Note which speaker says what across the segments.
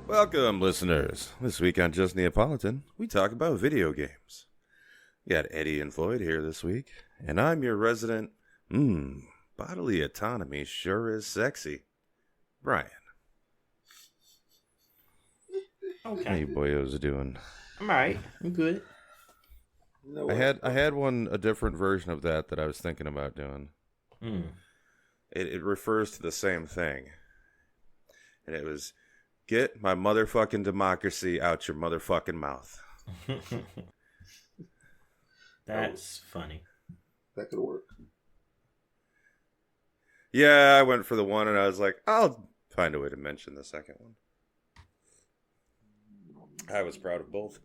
Speaker 1: Welcome, listeners. This week on Just Neapolitan, we talk about video games. We got Eddie and Floyd here this week, and I'm your resident, bodily autonomy sure is sexy, Bryan.
Speaker 2: Okay.
Speaker 1: How you boyos doing?
Speaker 2: I'm alright. I'm good.
Speaker 1: I had a different version of that I was thinking about doing. It refers to the same thing. And it was, get my motherfucking democracy out your motherfucking mouth.
Speaker 2: That's funny.
Speaker 3: That could work.
Speaker 1: Yeah, I went for the one and I was like, I'll find a way to mention the second one. I was proud of both.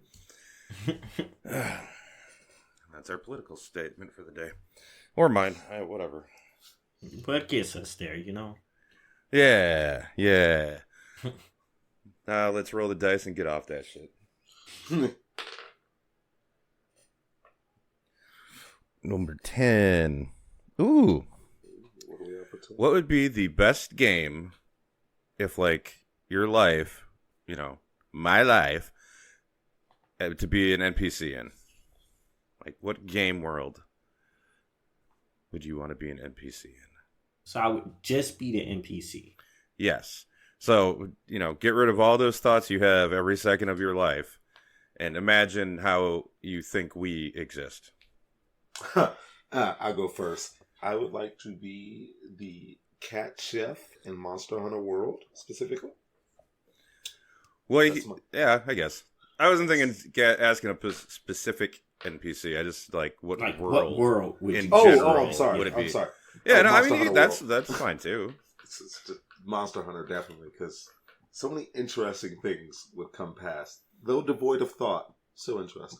Speaker 1: That's our political statement for the day. Or mine. Whatever.
Speaker 2: But gets us there, you know?
Speaker 1: Yeah. Now let's roll the dice and get off that shit. Number 10. Ooh. What would be the best game if, like, your life, you know, my life, to be an NPC in? Like, what game world would you want to be an NPC in?
Speaker 2: So I would just be the NPC.
Speaker 1: Yes. So, you know, get rid of all those thoughts you have every second of your life and imagine how you think we exist.
Speaker 3: I'll go first. I would like to be the cat chef in Monster Hunter World, specifically.
Speaker 1: Well, yeah, I guess. I wasn't thinking asking a specific NPC. I just what
Speaker 2: Like,
Speaker 1: world?
Speaker 2: what world would you
Speaker 3: I'm sorry.
Speaker 1: would it be?
Speaker 3: I'm sorry.
Speaker 1: Yeah, no, I
Speaker 3: Monster
Speaker 1: mean
Speaker 3: Hunter
Speaker 1: that's fine too.
Speaker 3: It's just Monster Hunter, definitely, because so many interesting things would come past, though devoid of thought. So interesting.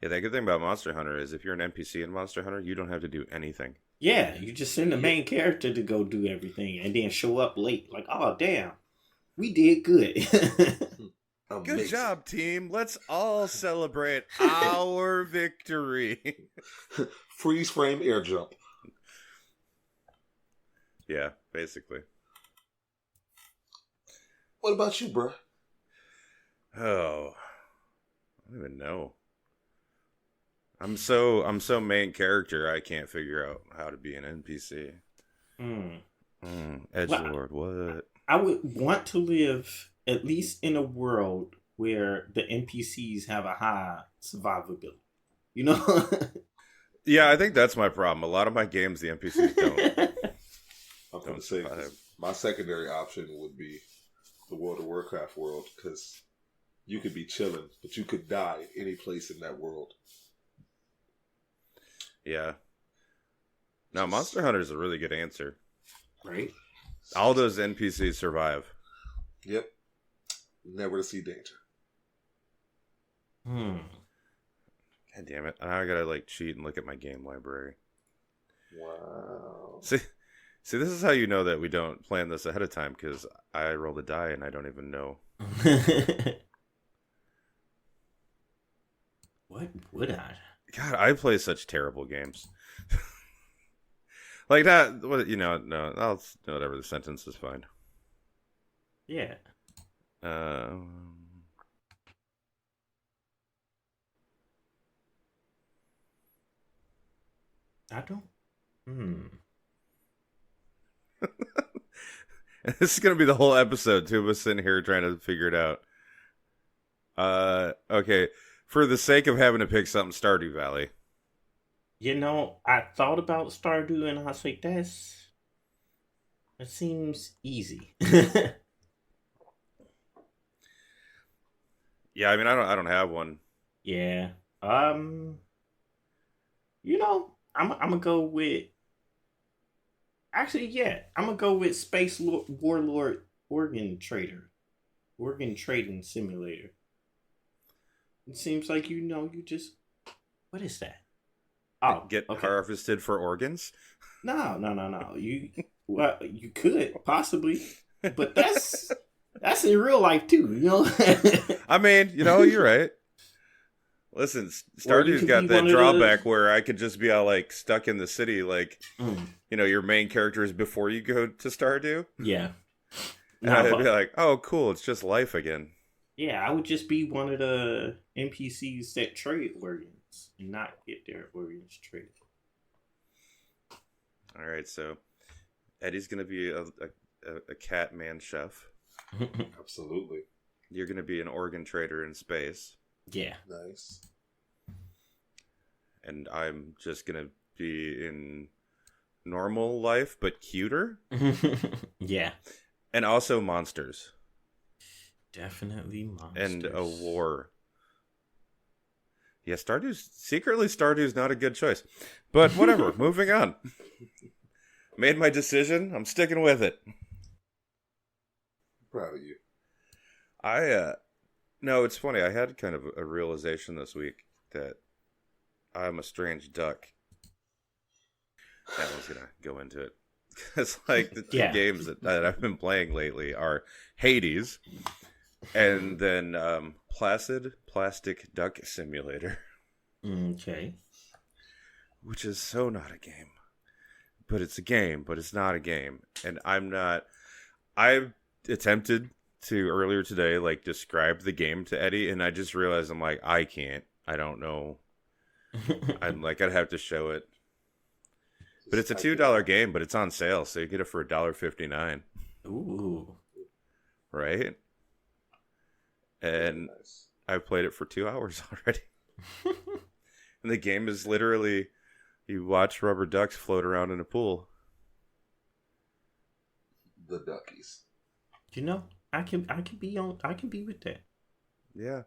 Speaker 1: Yeah, the good thing about Monster Hunter is if you're an NPC in Monster Hunter, you don't have to do anything.
Speaker 2: Yeah, you just send the main character to go do everything and then show up late. Like, oh, damn. We did good.
Speaker 1: Good job, team. Let's all celebrate our victory.
Speaker 3: Freeze frame air jump.
Speaker 1: Yeah, basically.
Speaker 3: What about you, bro?
Speaker 1: Oh, I don't even know. I'm so main character. I can't figure out how to be an NPC. Edgelord, what?
Speaker 2: I would want to live at least in a world where the NPCs have a high survivability. You know?
Speaker 1: Yeah, I think that's my problem. A lot of my games, the NPCs don't.
Speaker 3: I'm going to say my secondary option would be the World of Warcraft world, because you could be chilling, but you could die any place in that world.
Speaker 1: Yeah. Now, Monster Hunter is a really good answer.
Speaker 2: Right?
Speaker 1: All those NPCs survive.
Speaker 3: Yep. Never to see danger.
Speaker 1: God damn it. Now I gotta, cheat and look at my game library.
Speaker 3: Wow.
Speaker 1: See, this is how you know that we don't plan this ahead of time, because I roll the die and I don't even know.
Speaker 2: What would I?
Speaker 1: God, I play such terrible games. Like that, no, I'll whatever, the sentence is fine.
Speaker 2: Yeah.
Speaker 1: I
Speaker 2: don't.
Speaker 1: This is gonna be the whole episode, two of us sitting here trying to figure it out. Okay. For the sake of having to pick something, Stardew Valley.
Speaker 2: You know, I thought about Stardew and I was like, that seems easy.
Speaker 1: Yeah, I mean, I don't have one.
Speaker 2: Yeah. You know, I'm gonna go with. Actually, yeah, I'm gonna go with Space Warlord Organ Trading Simulator. It seems like you just. What is that? Oh,
Speaker 1: Get harvested for organs?
Speaker 2: No. You could possibly, but that's in real life too. You know.
Speaker 1: I mean, you're right. Listen, Stardew's got that drawback where I could just be all stuck in the city, your main character is before you go to Stardew.
Speaker 2: Yeah.
Speaker 1: And I'd be like, oh, cool, it's just life again.
Speaker 2: Yeah, I would just be one of the NPCs that trade organs and not get their organs traded.
Speaker 1: All right, so Eddie's going to be a cat man chef.
Speaker 3: Absolutely.
Speaker 1: You're going to be an organ trader in space.
Speaker 2: Yeah.
Speaker 3: Nice.
Speaker 1: And I'm just going to be in normal life, but cuter.
Speaker 2: Yeah.
Speaker 1: And also monsters.
Speaker 2: Definitely monsters.
Speaker 1: And a war. Yeah, Stardew's not a good choice. But whatever, moving on. Made my decision. I'm sticking with it.
Speaker 3: Proud of you.
Speaker 1: No, it's funny. I had kind of a realization this week that I'm a strange duck. I was going to go into it. Because, like, the two games that I've been playing lately are Hades and then Placid Plastic Duck Simulator.
Speaker 2: Okay.
Speaker 1: Which is so not a game. But it's a game, but it's not a game. And I attempted to earlier today, like, describe the game to Eddie, and I just realized I'm like, I can't. I don't know. I'm like, I'd have to show it. But it's a $2 game, but it's on sale, so you get it for $1.59.
Speaker 2: Ooh.
Speaker 1: Right? And nice. I've played it for 2 hours already. And the game is literally, you watch rubber ducks float around in a pool.
Speaker 3: The duckies.
Speaker 2: You know, I can be with that.
Speaker 1: Yeah.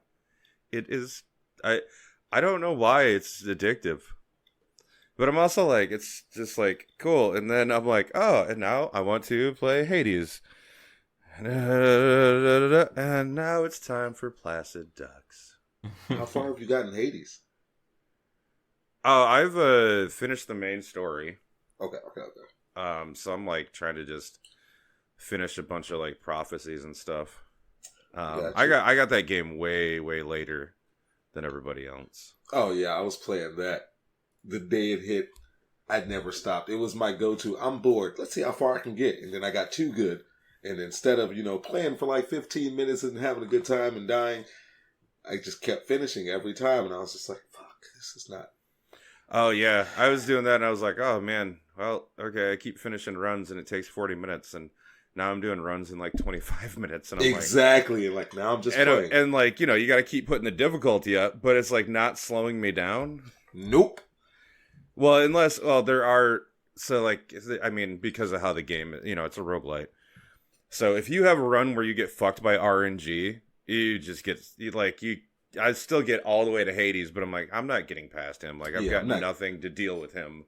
Speaker 1: It is. I don't know why it's addictive. But I'm also like, it's just like, cool. And then I'm like, oh, and now I want to play Hades. And now it's time for Placid Ducks.
Speaker 3: How far have you gotten Hades?
Speaker 1: Oh, I've finished the main story.
Speaker 3: Okay.
Speaker 1: So I'm like trying to just finish a bunch of like prophecies and stuff.
Speaker 3: Gotcha.
Speaker 1: I got that game way later than everybody else.
Speaker 3: Oh yeah, I was playing that. The day it hit, I'd never stopped. It was my go-to. I'm bored. Let's see how far I can get. And then I got too good. And instead of, playing for like 15 minutes and having a good time and dying, I just kept finishing every time. And I was just like, fuck, this is not.
Speaker 1: Oh, yeah. I was doing that and I was like, oh, man. Well, okay, I keep finishing runs and it takes 40 minutes. And now I'm doing runs in like 25 minutes. And I'm
Speaker 3: exactly. And like, now I'm just playing.
Speaker 1: And like, you got to keep putting the difficulty up, but it's like not slowing me down.
Speaker 3: Nope.
Speaker 1: Well, there are, so like, I mean, because of how the game, it's a roguelite. So if you have a run where you get fucked by RNG, you just get, I still get all the way to Hades, but I'm like, I'm not getting past him. Like, I've got nothing to deal with him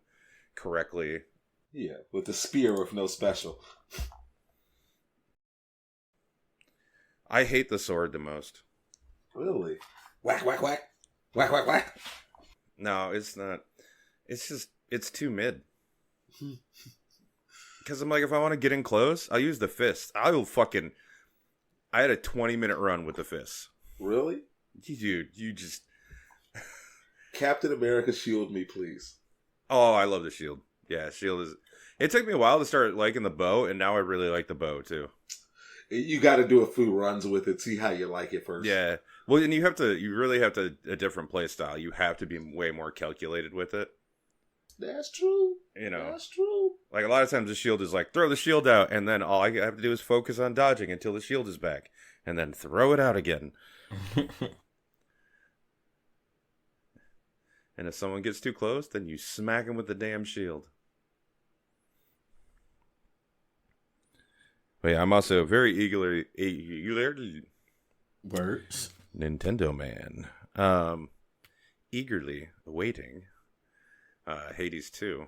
Speaker 1: correctly.
Speaker 3: Yeah, with the spear with no special.
Speaker 1: I hate the sword the most.
Speaker 3: Really? Whack, whack, whack. Whack, whack, whack.
Speaker 1: No, it's not. It's just, it's too mid. Because I'm like, if I want to get in close, I'll use the fist. I had a 20-minute run with the fists.
Speaker 3: Really?
Speaker 1: Dude, you just...
Speaker 3: Captain America, shield me, please.
Speaker 1: Oh, I love the shield. Yeah, shield is... It took me a while to start liking the bow, and now I really like the bow, too.
Speaker 3: You got to do a few runs with it, see how you like it first.
Speaker 1: Yeah. Well, and you really have to, a different play style. You have to be way more calculated with it.
Speaker 3: That's true. That's true.
Speaker 1: Like, a lot of times the shield is like, throw the shield out, and then all I have to do is focus on dodging until the shield is back, and then throw it out again. And if someone gets too close, then you smack them with the damn shield. But yeah, I'm also very eagerly
Speaker 2: words
Speaker 1: Nintendo man. Eagerly awaiting Hades 2.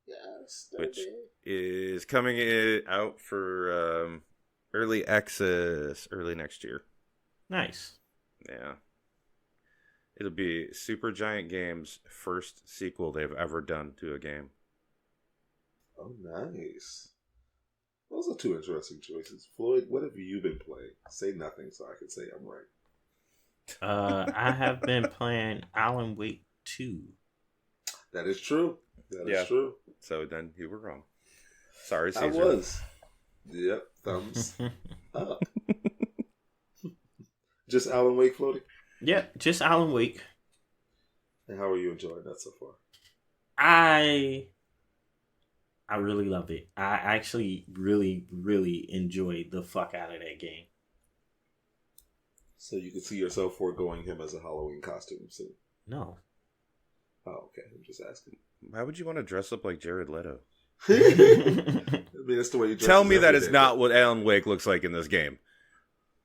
Speaker 3: Yes,
Speaker 1: which is coming out for early access early next year.
Speaker 2: Nice.
Speaker 1: Yeah. It'll be Supergiant Games' first sequel they've ever done to a game.
Speaker 3: Oh, nice. Those are two interesting choices. Floyd, what have you been playing? Say nothing so I can say I'm right.
Speaker 2: I have been playing Alan Wake 2.
Speaker 3: That is true. That is true.
Speaker 1: So then you were wrong. Sorry, Caesar.
Speaker 3: I was. Yep, thumbs up. Just Alan Wake floating?
Speaker 2: Yeah, just Alan Wake.
Speaker 3: And how are you enjoying that so far?
Speaker 2: I really love it. I actually really, really enjoyed the fuck out of that game.
Speaker 3: So you can see yourself foregoing him as a Halloween costume soon?
Speaker 2: No.
Speaker 3: Oh, okay. I'm just asking.
Speaker 1: Why would you want to dress up like Jared Leto?
Speaker 3: I mean, that's the way you dress.
Speaker 1: Tell me that is not what Alan Wake looks like in this game.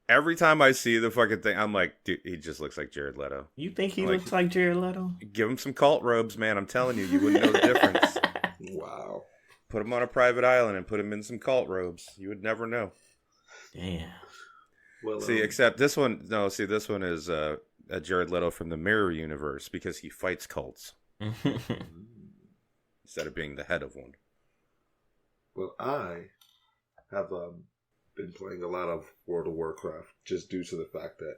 Speaker 1: Every time I see the fucking thing, I'm like, dude, he just looks like Jared Leto.
Speaker 2: You think he looks like Jared Leto?
Speaker 1: Give him some cult robes, man. I'm telling you, you wouldn't know the difference.
Speaker 3: Wow.
Speaker 1: Put him on a private island and put him in some cult robes. You would never know.
Speaker 2: Damn.
Speaker 3: Well,
Speaker 1: See, except this one, no, see, this one is a Jared Leto from the Mirror Universe because he fights cults instead of being the head of one.
Speaker 3: Well, I have been playing a lot of World of Warcraft just due to the fact that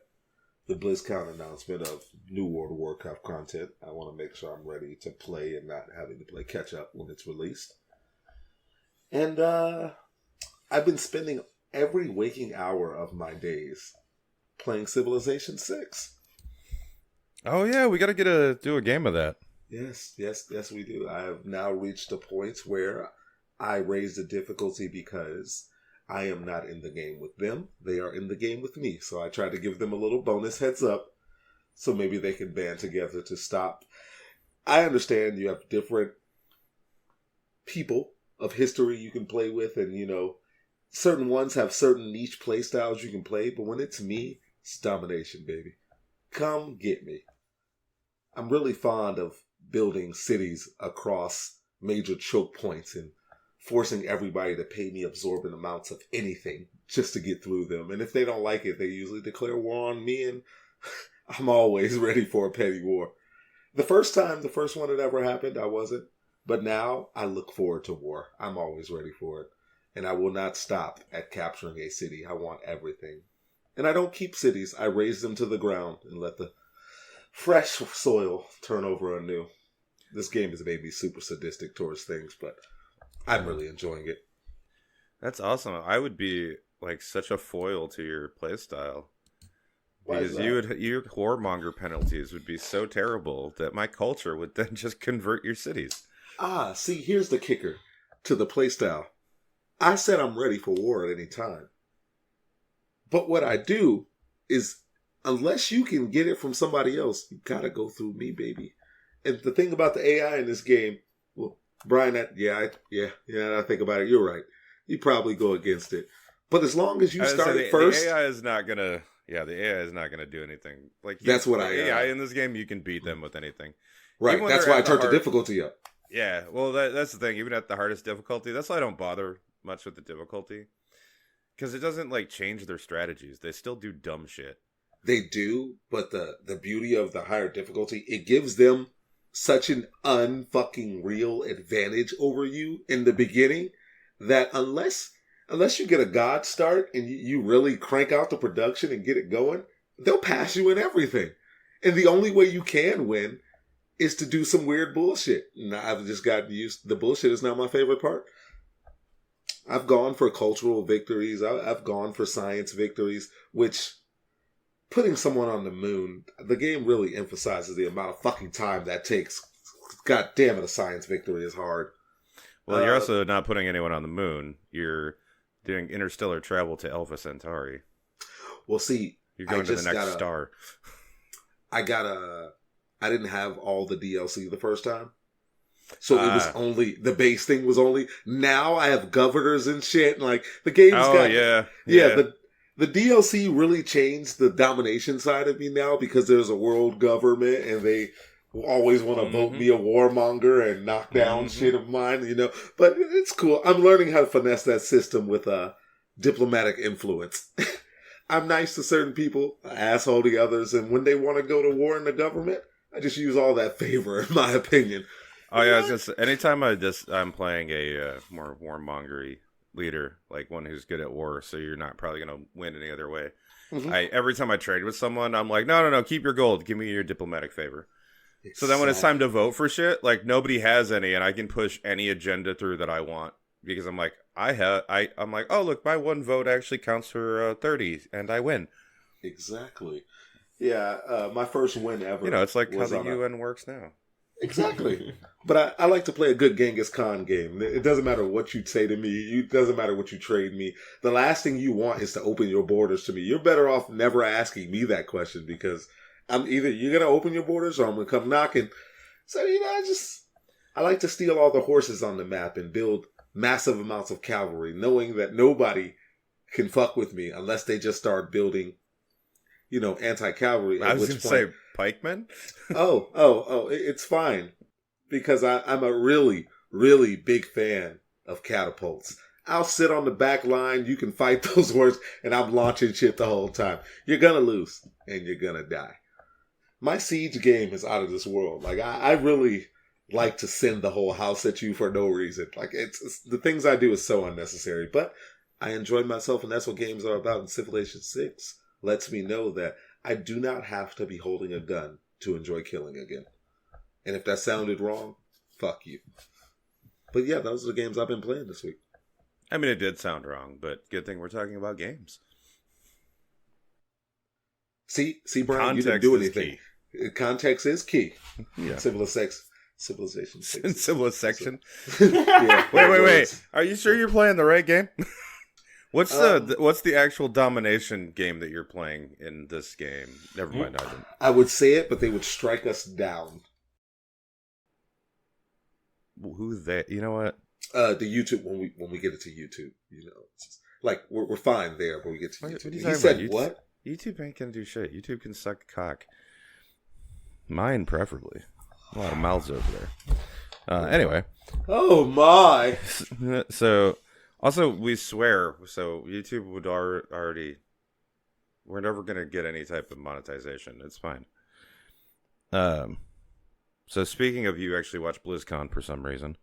Speaker 3: the BlizzCon announcement of new World of Warcraft content, I want to make sure I'm ready to play and not having to play catch up when it's released. And I've been spending every waking hour of my days playing Civilization 6.
Speaker 1: Oh yeah, we got to do a game of that.
Speaker 3: Yes, we do. I have now reached a point where I raise the difficulty because I am not in the game with them. They are in the game with me. So I try to give them a little bonus heads up so maybe they can band together to stop. I understand you have different people of history you can play with, and certain ones have certain niche play styles you can play, but when it's me, it's domination, baby. Come get me. I'm really fond of building cities across major choke points and forcing everybody to pay me absorbent amounts of anything just to get through them. And if they don't like it, they usually declare war on me, and I'm always ready for a petty war. The first one that ever happened, I wasn't. But now I look forward to war. I'm always ready for it. And I will not stop at capturing a city. I want everything. And I don't keep cities. I raise them to the ground and let the fresh soil turn over anew. This game has made me super sadistic towards things, but I'm really enjoying it.
Speaker 1: That's awesome. I would be like such a foil to your playstyle. Because your whoremonger penalties would be so terrible that my culture would then just convert your cities.
Speaker 3: See, here's the kicker to the playstyle. I said I'm ready for war at any time. But what I do is, unless you can get it from somebody else, you gotta go through me, baby. And the thing about the AI in this game, well, Bryan, I think about it, you're right. You probably go against it. But as long as you start first...
Speaker 1: The AI is not gonna do anything. Like
Speaker 3: that's what
Speaker 1: AI in this game, you can beat them with anything.
Speaker 3: Right, that's why I turned the difficulty up.
Speaker 1: Yeah, well, that's the thing. Even at the hardest difficulty, that's why I don't bother much with the difficulty. Because it doesn't, change their strategies. They still do dumb shit.
Speaker 3: They do, but the beauty of the higher difficulty, it gives them such an unfucking real advantage over you in the beginning that unless you get a god start and you really crank out the production and get it going, they'll pass you in everything. And the only way you can win is to do some weird bullshit. And I've just gotten used. The bullshit is not my favorite part. I've gone for cultural victories. I've gone for science victories, which putting someone on the moon, the game really emphasizes the amount of fucking time that takes. God damn it, a science victory is hard.
Speaker 1: Well, you're also not putting anyone on the moon. You're doing interstellar travel to Alpha Centauri.
Speaker 3: Well, see,
Speaker 1: you're going to the next star.
Speaker 3: I didn't have all the DLC the first time. So it was only, the base thing was only, now I have governors and shit, and the game's the DLC really changed the domination side of me now because there's a world government and they always want to vote me a warmonger and knock down shit of mine, but it's cool. I'm learning how to finesse that system with diplomatic influence. I'm nice to certain people, asshole to others, and when they want to go to war in the government, I just use all that favor, in my opinion.
Speaker 1: Oh yeah, I was gonna say, anytime I'm playing a more warmongery leader, like one who's good at war, so you're not probably gonna win any other way. Every time I trade with someone, I'm like, no, keep your gold, give me your diplomatic favor. Exactly. So then when it's time to vote for shit, nobody has any, and I can push any agenda through that I want because I'm like, I'm like, oh look, my one vote actually counts for 30, and I win.
Speaker 3: Exactly. Yeah, my first win ever.
Speaker 1: You know, it's like how the UN works now.
Speaker 3: Exactly. But I like to play a good Genghis Khan game. It doesn't matter what you say to me. It doesn't matter what you trade me. The last thing you want is to open your borders to me. You're better off never asking me that question, because I'm either you're going to open your borders or I'm going to come knocking. So, I like to steal all the horses on the map and build massive amounts of cavalry, knowing that nobody can fuck with me unless they just start building, anti-cavalry.
Speaker 1: I was going to say pikemen?
Speaker 3: It's fine. Because I'm a really, really big fan of catapults. I'll sit on the back line, you can fight those words, and I'm launching shit the whole time. You're gonna lose, and you're gonna die. My siege game is out of this world. Like, I really like to send the whole house at you for no reason. Like, it's the things I do is so unnecessary. But I enjoy myself, and that's what games are about. And Civilization 6 lets me know that I do not have to be holding a gun to enjoy killing again. And if that sounded wrong, fuck you. But yeah, those are the games I've been playing this week.
Speaker 1: I mean, it did sound wrong, but good thing we're talking about games.
Speaker 3: See, Brian, you didn't do anything. Context is key.
Speaker 1: Yeah.
Speaker 3: Civilization 6.
Speaker 1: Civilization.
Speaker 3: Yeah.
Speaker 1: Wait. Are you sure you're playing the right game? What's the actual domination game that you're playing in this game? Never mind, I didn't.
Speaker 3: I would say it, but they would strike us down.
Speaker 1: Who's that? You know what?
Speaker 3: The YouTube when we get it to YouTube, it's just, like we're fine there when we get to YouTube.
Speaker 1: What
Speaker 3: he said
Speaker 1: about?
Speaker 3: What?
Speaker 1: YouTube ain't gonna do shit. YouTube can suck cock. Mine preferably. A lot of mouths over there. Anyway.
Speaker 3: Oh my!
Speaker 1: So, also we swear. So YouTube would already. We're never gonna get any type of monetization. It's fine. So speaking of, you actually watched BlizzCon for some reason.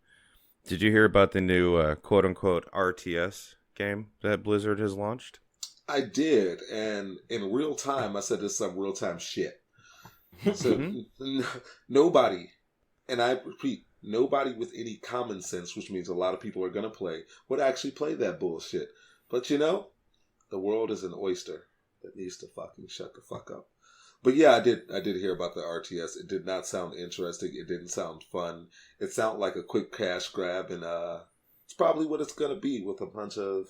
Speaker 1: Did you hear about the new quote-unquote RTS game that Blizzard has launched?
Speaker 3: I did, and in real time, I said this is some real-time shit. So nobody, and I repeat, nobody with any common sense, which means a lot of people are going to play, would actually play that bullshit. But the world is an oyster that needs to fucking shut the fuck up. But yeah, I did hear about the RTS. It did not sound interesting. It didn't sound fun. It sounded like a quick cash grab, and it's probably what it's going to be with a bunch of...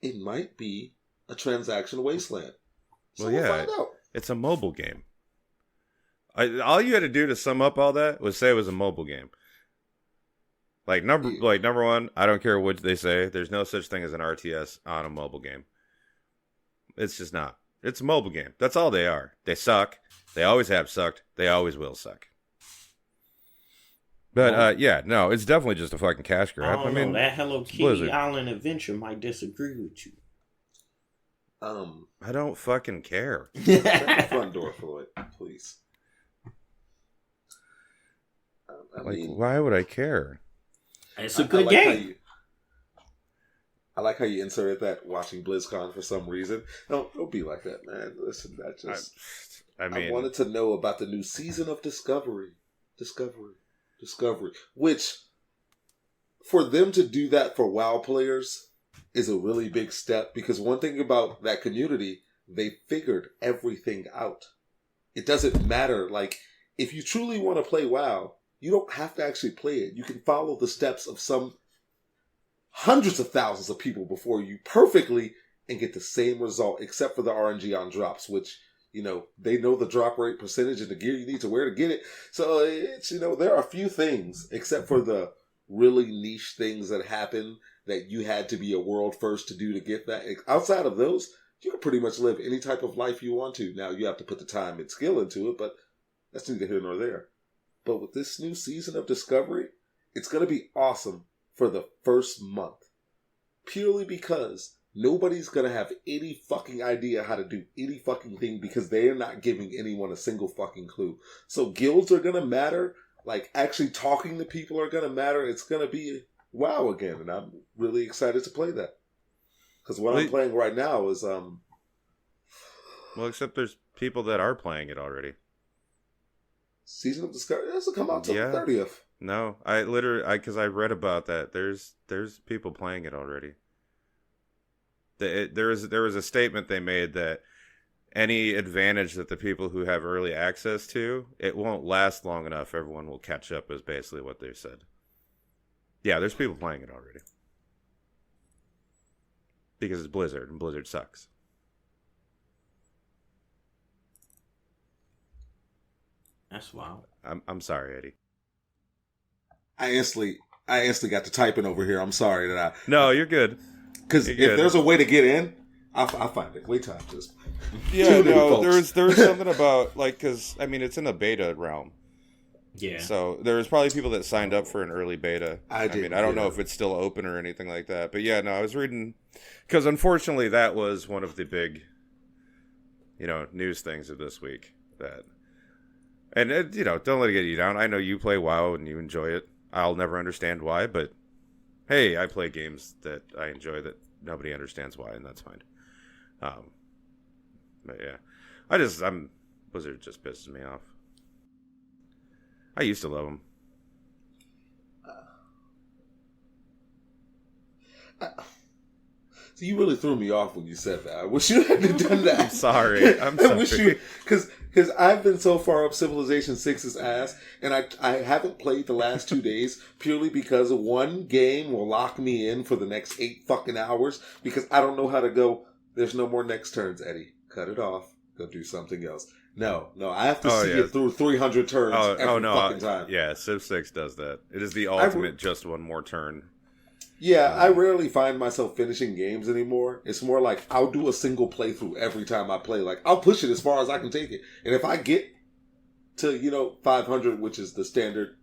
Speaker 3: It might be a transaction wasteland. So we'll find out.
Speaker 1: It's a mobile game. All you had to do to sum up all that was say it was a mobile game. Number one, I don't care what they say. There's no such thing as an RTS on a mobile game. It's just not. It's a mobile game. That's all they are. They suck. They always have sucked. They always will suck. But it's definitely just a fucking cash grab.
Speaker 2: I mean, that Hello Kitty Blizzard. Island adventure might disagree with you.
Speaker 1: I don't fucking care.
Speaker 3: Shut the front door, Floyd, please.
Speaker 1: Why would I care?
Speaker 2: It's a good game.
Speaker 3: I like how you inserted that watching BlizzCon for some reason. Don't be like that, man. Listen, I wanted to know about the new season of Discovery. Which, for them to do that for WoW players is a really big step, because one thing about that community, they figured everything out. It doesn't matter. Like, if you truly want to play WoW, you don't have to actually play it. You can follow the steps of some hundreds of thousands of people before you perfectly and get the same result, except for the RNG on drops, which, they know the drop rate percentage and the gear you need to wear to get it. So it's, there are a few things, except for the really niche things that happen that you had to be a world first to do to get that. Outside of those, you can pretty much live any type of life you want to. Now, you have to put the time and skill into it, but that's neither here nor there. But with this new season of Discovery, it's going to be awesome for the first month. Purely because nobody's going to have any fucking idea how to do any fucking thing, because they are not giving anyone a single fucking clue. So guilds are going to matter. Like, actually talking to people are going to matter. It's going to be WoW again, and I'm really excited to play that. Because what I'm playing right now is...
Speaker 1: Well, except there's people that are playing it already.
Speaker 3: Season of Discovery doesn't come out till the 30th.
Speaker 1: No, I literally, because I read about that. There's people playing it already. There was a statement they made that any advantage that the people who have early access to, it won't last long enough. Everyone will catch up, is basically what they said. Yeah, there's people playing it already. Because it's Blizzard, and Blizzard sucks.
Speaker 2: That's wild.
Speaker 1: I'm sorry, Eddie.
Speaker 3: I instantly got to typing over here. I'm sorry that I...
Speaker 1: No, you're good.
Speaker 3: Because if there's a way to get in, I'll find it. Wait till I just...
Speaker 1: Yeah, no, there's something about, like, because, I mean, it's in the beta realm.
Speaker 2: Yeah.
Speaker 1: So there's probably people that signed up for an early beta. I don't know if it's still open or anything like that. But yeah, no, I was reading... Because unfortunately, that was one of the big, news things of this week. And, don't let it get you down. I know you play WoW and you enjoy it. I'll never understand why, but hey, I play games that I enjoy that nobody understands why, and that's fine. But yeah, Blizzard just pisses me off. I used to love them.
Speaker 3: So you really threw me off when you said that. I wish you hadn't done that.
Speaker 1: I'm sorry. I wish you,
Speaker 3: because I've been so far up Civilization 6's ass, and I haven't played the last 2 days purely because one game will lock me in for the next 8 fucking hours because I don't know how to go. There's no more next turns, Eddie. Cut it off. Go do something else. No, I have to see it through 300 turns every fucking time.
Speaker 1: Yeah, Civ 6 does that. It is the ultimate just one more turn.
Speaker 3: Yeah, I rarely find myself finishing games anymore. It's more like I'll do a single playthrough every time I play. Like, I'll push it as far as I can take it. And if I get to, 500, which is the standard,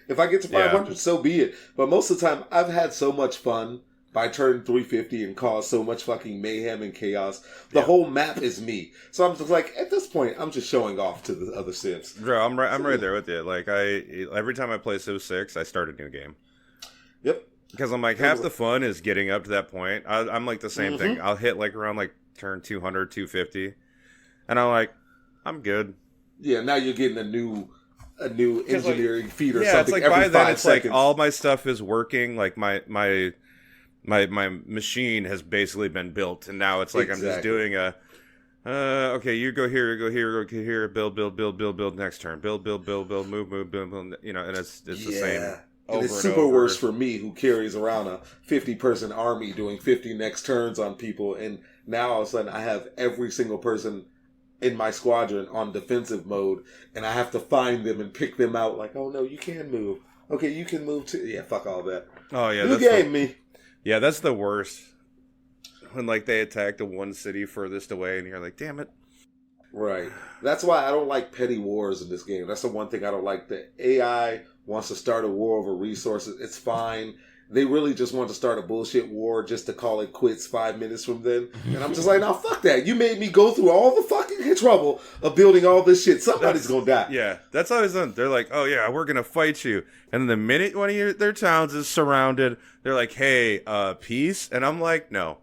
Speaker 3: if I get to 500, so be it. But most of the time, I've had so much fun by turn 350 and caused so much fucking mayhem and chaos. The whole map is me. So I'm just like, at this point, I'm just showing off to the other Civs.
Speaker 1: Bro, I'm right there with you. Like, every time I play Civ 6, I start a new game.
Speaker 3: Yep.
Speaker 1: Because I'm like, half the fun is getting up to that point. I'm like the same thing. I'll hit like around like turn 200, 250. And I'm like, I'm good.
Speaker 3: Yeah, now you're getting a new engineering feat or something.
Speaker 1: Yeah, it's like
Speaker 3: every
Speaker 1: by then
Speaker 3: 5
Speaker 1: it's
Speaker 3: seconds.
Speaker 1: like all my stuff is working. Like my machine has basically been built. And now it's like I'm just doing okay, you go here, go here, build, next turn. Build, move, and it's the same.
Speaker 3: And it's super worse for me, who carries around a 50-person army doing 50 next turns on people. And now all of a sudden I have every single person in my squadron on defensive mode. And I have to find them and pick them out. Like, oh no, you can move. Okay, you can move too. Yeah, fuck all that.
Speaker 1: Oh yeah,
Speaker 3: you gave me.
Speaker 1: Yeah, that's the worst. When like they attack the one city furthest away and you're like, damn it.
Speaker 3: Right. That's why I don't like petty wars in this game. That's the one thing I don't like. The AI wants to start a war over resources. It's fine. They really just want to start a bullshit war just to call it quits 5 minutes from then. And I'm just like, no, fuck that. You made me go through all the fucking trouble of building all this shit. Somebody's going to die.
Speaker 1: Yeah, that's always done. They're like, oh yeah, we're going to fight you. And then the minute one of their towns is surrounded, they're like, hey, peace. And I'm like, no.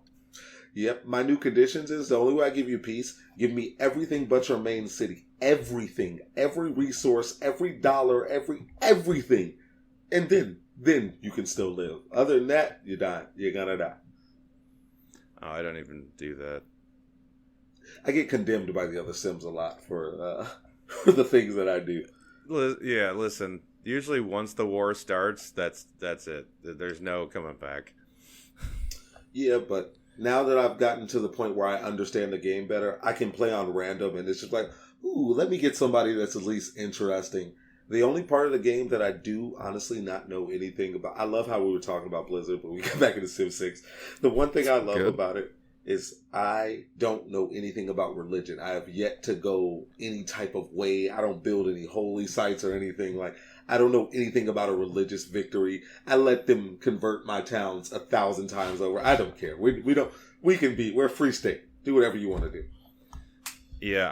Speaker 3: Yep, my new conditions is the only way I give you peace, give me everything but your main city. Everything. Every resource, every dollar, everything. And then you can still live. Other than that, you die. You're gonna die.
Speaker 1: Oh, I don't even do that.
Speaker 3: I get condemned by the other Sims a lot for the things that I do.
Speaker 1: Yeah, listen. Usually once the war starts, that's it. There's no coming back.
Speaker 3: Yeah, but now that I've gotten to the point where I understand the game better, I can play on random, and it's just like, ooh, let me get somebody that's at least interesting. The only part of the game that I do honestly not know anything about, I love how we were talking about Blizzard, but we got back into Civ 6. The one thing I love about it is I don't know anything about religion. I have yet to go any type of way. I don't build any holy sites or anything. Like, I don't know anything about a religious victory. I let them convert my towns 1,000 times over. I don't care. We're a free state. Do whatever you want to do.
Speaker 1: Yeah,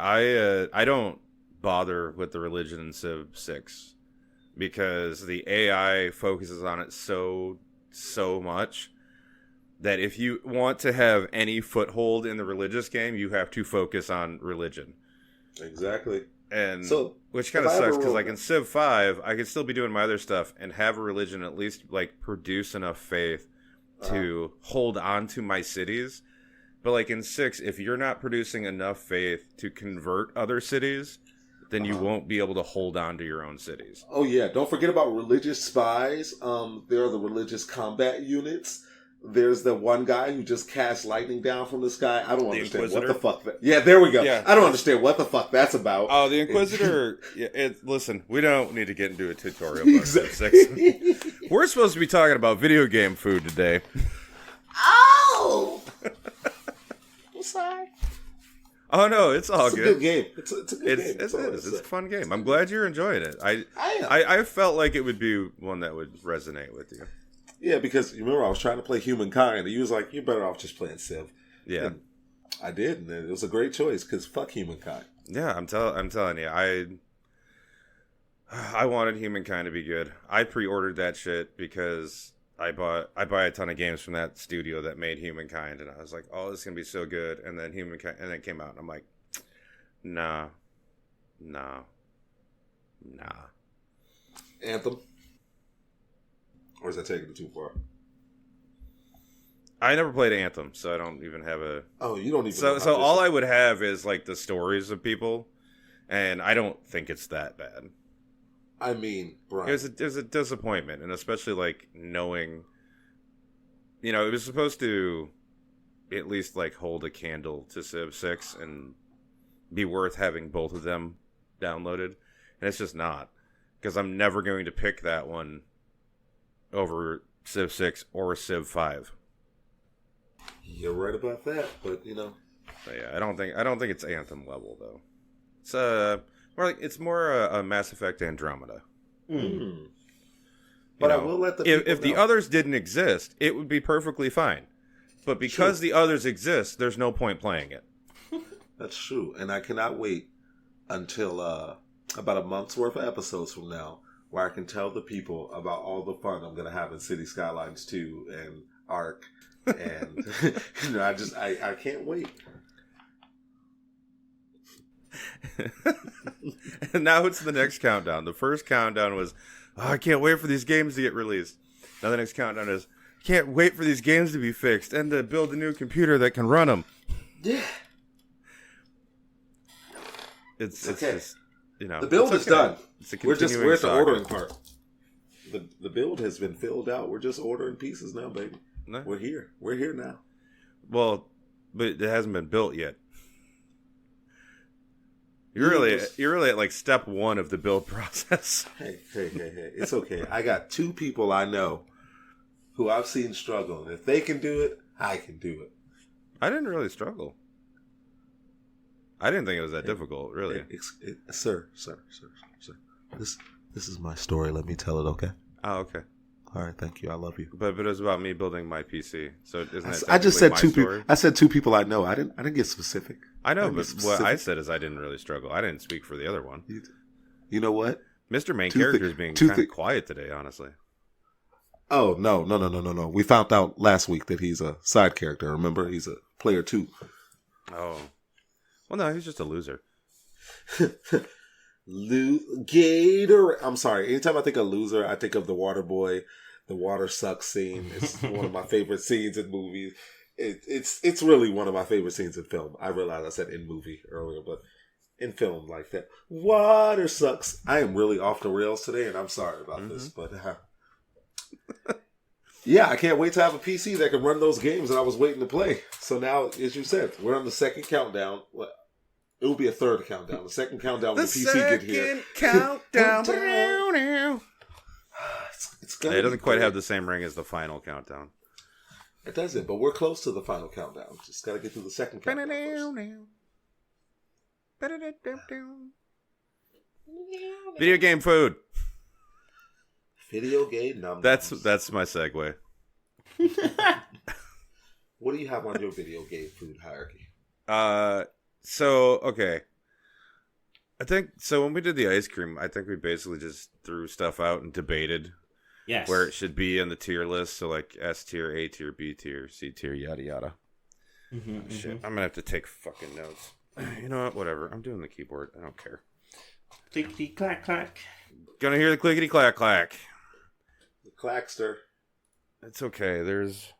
Speaker 1: I don't bother with the religion in Civ 6 because the AI focuses on it so much that if you want to have any foothold in the religious game, you have to focus on religion.
Speaker 3: Exactly.
Speaker 1: And
Speaker 3: so
Speaker 1: Which kind of sucks because, like, in Civ 5, I could still be doing my other stuff and have a religion at least, like, produce enough faith to hold on to my cities. But, like, in 6, if you're not producing enough faith to convert other cities, then you won't be able to hold on to your own cities.
Speaker 3: Oh, yeah. Don't forget about religious spies. There are the religious combat units. There's the one guy who just casts lightning down from the sky. I don't understand what the fuck that... Yeah, there we go. Yeah. I don't understand what the fuck that's about.
Speaker 1: Oh, the Inquisitor... listen, we don't need to get into a tutorial about exactly. 6. We're supposed to be talking about video game food today.
Speaker 3: Oh! I'm sorry.
Speaker 1: Oh, no, it's all
Speaker 3: good. It's a good game. It's a good game.
Speaker 1: It is. It's a fun game. I'm glad you're enjoying it. I felt like it would be one that would resonate with you.
Speaker 3: Yeah, because you remember I was trying to play Humankind, and he was like, "You're better off just playing Civ."
Speaker 1: Yeah,
Speaker 3: and I did, and it was a great choice because fuck Humankind.
Speaker 1: Yeah, I'm telling you, I wanted Humankind to be good. I pre-ordered that shit because I buy a ton of games from that studio that made Humankind, and I was like, "Oh, this is gonna be so good." And then Humankind, and then it came out, and I'm like, "Nah."
Speaker 3: Anthem. Or is that taking it too far?
Speaker 1: I never played Anthem, so I don't even have a...
Speaker 3: Oh, you don't even
Speaker 1: So all I would have is, like, the stories of people, and I don't think it's that bad.
Speaker 3: I mean, Brian...
Speaker 1: It was a disappointment, and especially, like, knowing... You know, it was supposed to at least, like, hold a candle to Civ 6 and be worth having both of them downloaded, and it's just not. Because I'm never going to pick that one over Civ 6 or Civ 5.
Speaker 3: You're right about that, but you know.
Speaker 1: But yeah, I don't think it's Anthem level though. It's more a Mass Effect Andromeda.
Speaker 3: Mm. But I will let the
Speaker 1: if the others didn't exist, it would be perfectly fine. But because the others exist, there's no point playing it.
Speaker 3: That's true, and I cannot wait until about a month's worth of episodes from now, where I can tell the people about all the fun I'm going to have in City Skylines 2 and Ark. And, you know, I can't wait.
Speaker 1: And now it's the next countdown. The first countdown was, I can't wait for these games to get released. Now the next countdown is, can't wait for these games to be fixed and to build a new computer that can run them.
Speaker 3: Yeah.
Speaker 1: It's
Speaker 3: okay.
Speaker 1: Just, you know,
Speaker 3: the build is done. We're at the ordering part. The build has been filled out. We're just ordering pieces now, baby. No. We're here now.
Speaker 1: Well, but it hasn't been built yet. You're really at like step 1 of the build process.
Speaker 3: Hey. It's okay. I got 2 people I know who I've seen struggle. And if they can do it, I can do it.
Speaker 1: I didn't really struggle. I didn't think it was that difficult, really.
Speaker 3: Sir. This is my story. Let me tell it, okay?
Speaker 1: Oh, okay.
Speaker 3: All right, thank you. I love you.
Speaker 1: But it was about me building my PC. So isn't that
Speaker 3: I just said 2
Speaker 1: people.
Speaker 3: I said 2 people I know. I didn't get specific.
Speaker 1: I know, but what I said is I didn't really struggle. I didn't speak for the other one.
Speaker 3: You know what?
Speaker 1: Mr. Main Character is being kind of quiet today, honestly.
Speaker 3: Oh, no. We found out last week that he's a side character. Remember? He's a player 2.
Speaker 1: Oh. Well, no, he's just a loser.
Speaker 3: Gator. I'm sorry. Anytime I think of loser, I think of the water boy, the water sucks scene. It's one of my favorite scenes in movies. It's really one of my favorite scenes in film. I realized I said in movie earlier, but in film like that. Water sucks. I am really off the rails today, and I'm sorry about this, but yeah, I can't wait to have a PC that can run those games that I was waiting to play. So now, as you said, we're on the second countdown. It will be a third countdown. The second countdown when the PC get here.
Speaker 1: The second countdown. It doesn't quite have the same ring as the final countdown.
Speaker 3: It doesn't, but we're close to the final countdown. Just got to get through the second countdown first.
Speaker 1: Video game food.
Speaker 3: Video game numbers.
Speaker 1: That's my segue.
Speaker 3: What do you have on your video game food hierarchy?
Speaker 1: So, okay. I think, so when we did the ice cream, I think we basically just threw stuff out and debated where it should be in the tier list. So, like, S tier, A tier, B tier, C tier, yada, yada. Shit, I'm going to have to take fucking notes. You know what? Whatever. I'm doing the keyboard. I don't care.
Speaker 2: Clickety clack clack.
Speaker 1: Gonna hear the clickety clack clack.
Speaker 3: The clackster.
Speaker 1: It's okay. There's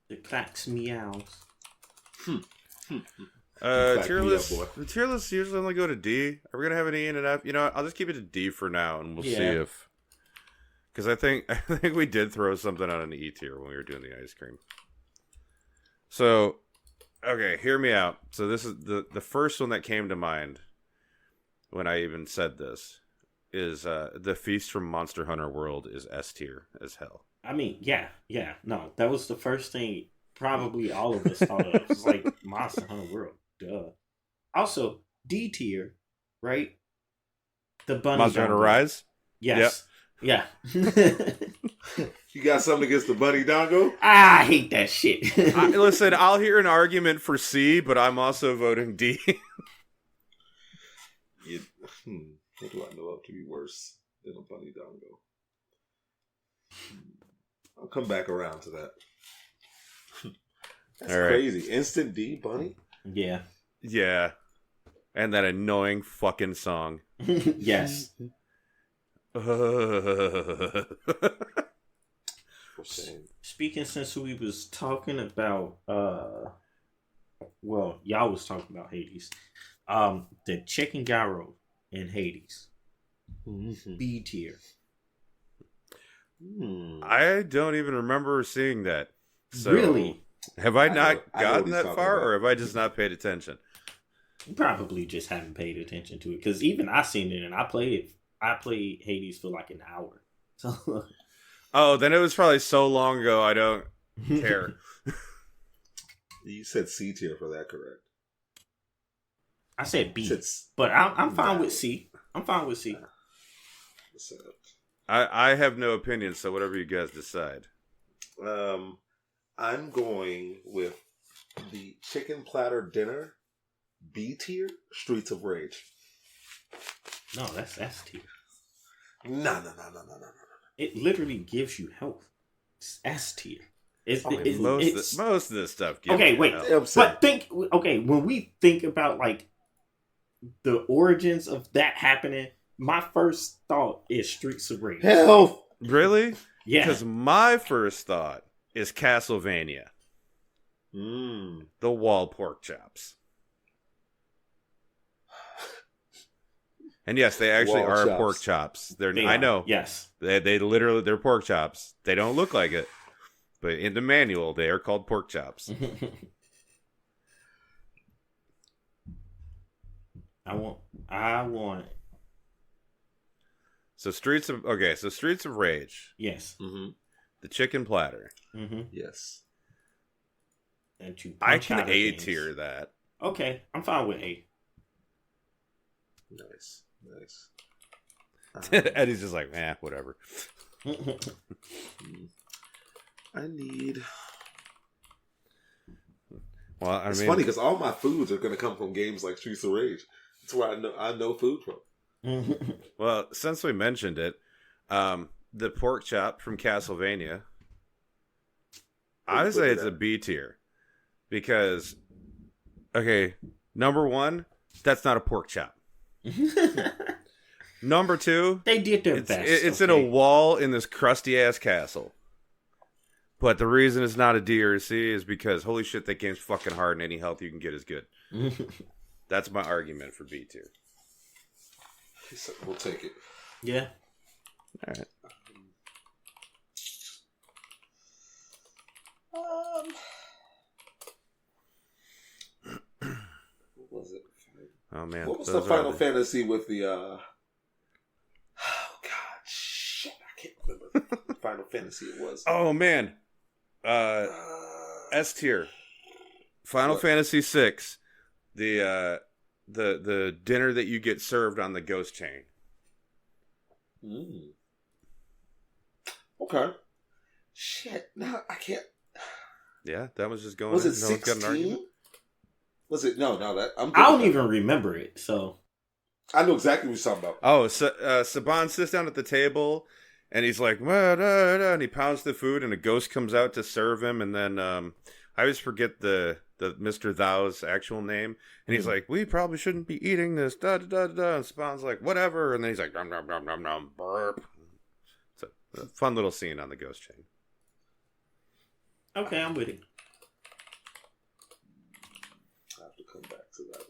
Speaker 2: The clacks meows.
Speaker 1: tier list. The tier lists usually only go to D. Are we gonna have an E and an F? You know what? I'll just keep it to D for now, and we'll see if. Because I think we did throw something on an E tier when we were doing the ice cream. So, okay, hear me out. So this is the first one that came to mind when I even said this is the Feast from Monster Hunter World is S tier as hell.
Speaker 2: I mean, yeah. No, that was the first thing probably all of us thought of. It's like Monster Hunter World. Duh. Also, D tier, right? The bunny.
Speaker 1: Monster Hunter Rise?
Speaker 2: Yes. Yep. Yeah.
Speaker 3: You got something against the bunny dongo?
Speaker 2: I hate that shit.
Speaker 1: Listen, I'll hear an argument for C, but I'm also voting D.
Speaker 3: What do I know of to be worse than a bunny dongo? I'll come back around to that. That's crazy. Instant D, bunny?
Speaker 2: Yeah.
Speaker 1: Yeah. And that annoying fucking song.
Speaker 2: Yes. Speaking since we was talking about well, y'all was talking about Hades. The chicken gyro in Hades. B tier.
Speaker 1: I don't even remember seeing that. So
Speaker 2: really?
Speaker 1: Have I not gotten that far, or have I just not paid attention?
Speaker 2: You probably just haven't paid attention to it, because even I seen it and I played Hades for like an hour. So.
Speaker 1: Oh, then it was probably so long ago I don't care.
Speaker 3: You said C tier for that, correct?
Speaker 2: I said B, but I'm fine with C. I'm fine with C.
Speaker 1: I have no opinion, so whatever you guys decide.
Speaker 3: I'm going with the chicken platter dinner, B tier, Streets of Rage.
Speaker 2: No, that's S tier.
Speaker 3: No.
Speaker 2: It literally gives you health. It's S tier.
Speaker 1: Most of this stuff gives
Speaker 2: okay,
Speaker 1: you
Speaker 2: wait.
Speaker 1: health.
Speaker 2: But when we think about like the origins of that happening, my first thought is Streets of Rage.
Speaker 3: Health.
Speaker 1: Really?
Speaker 2: Yeah.
Speaker 1: Because my first thought is Castlevania. The wall pork chops. And yes, they actually are pork chops. I know.
Speaker 2: Yes.
Speaker 1: They literally, they're pork chops. They don't look like it. But in the manual, they are called pork chops.
Speaker 2: I want.
Speaker 1: So Streets of Rage.
Speaker 2: Yes.
Speaker 3: Mm-hmm.
Speaker 1: The chicken platter.
Speaker 2: Mm-hmm.
Speaker 3: Yes.
Speaker 2: And
Speaker 1: I can A tier that.
Speaker 2: Okay, I'm fine with A.
Speaker 3: Nice.
Speaker 1: Eddie's just like, whatever.
Speaker 3: I need.
Speaker 1: Well,
Speaker 3: It's funny because all my foods are going to come from games like Streets of Rage. That's where I know food from.
Speaker 1: Well, since we mentioned it, the pork chop from Castlevania, I would say it's a B tier because, okay, number one, that's not a pork chop. Number two,
Speaker 2: they did their best.
Speaker 1: It's in a wall in this crusty ass castle. But the reason it's not a D or a C is because holy shit, that game's fucking hard, and any health you can get is good. That's my argument for B tier.
Speaker 3: We'll take it.
Speaker 2: Yeah.
Speaker 1: All right.
Speaker 3: What was it?
Speaker 1: Oh man,
Speaker 3: what was the Final Fantasy with the? Oh god, shit! I can't remember the Final Fantasy it was.
Speaker 1: Oh man, S tier. Final Fantasy VI. The dinner that you get served on the ghost chain.
Speaker 3: Okay. Shit. No, I can't.
Speaker 1: Yeah, that was just going.
Speaker 3: Was it
Speaker 1: no
Speaker 3: 16? Was it no? That I
Speaker 2: don't even remember it. So
Speaker 3: I know exactly what you're talking about.
Speaker 1: Oh, Saban sits down at the table, and he's like, and he pounds the food, and a ghost comes out to serve him, and then I always forget the Mr. Thou's actual name, and he's like, "We probably shouldn't be eating this." Da da da da. And Spawn's like, "Whatever," and then he's like, "Nom nom nom nom nom." Burp. It's a fun little scene on the ghost chain.
Speaker 2: Okay, I'm with it.
Speaker 3: I have to come back to that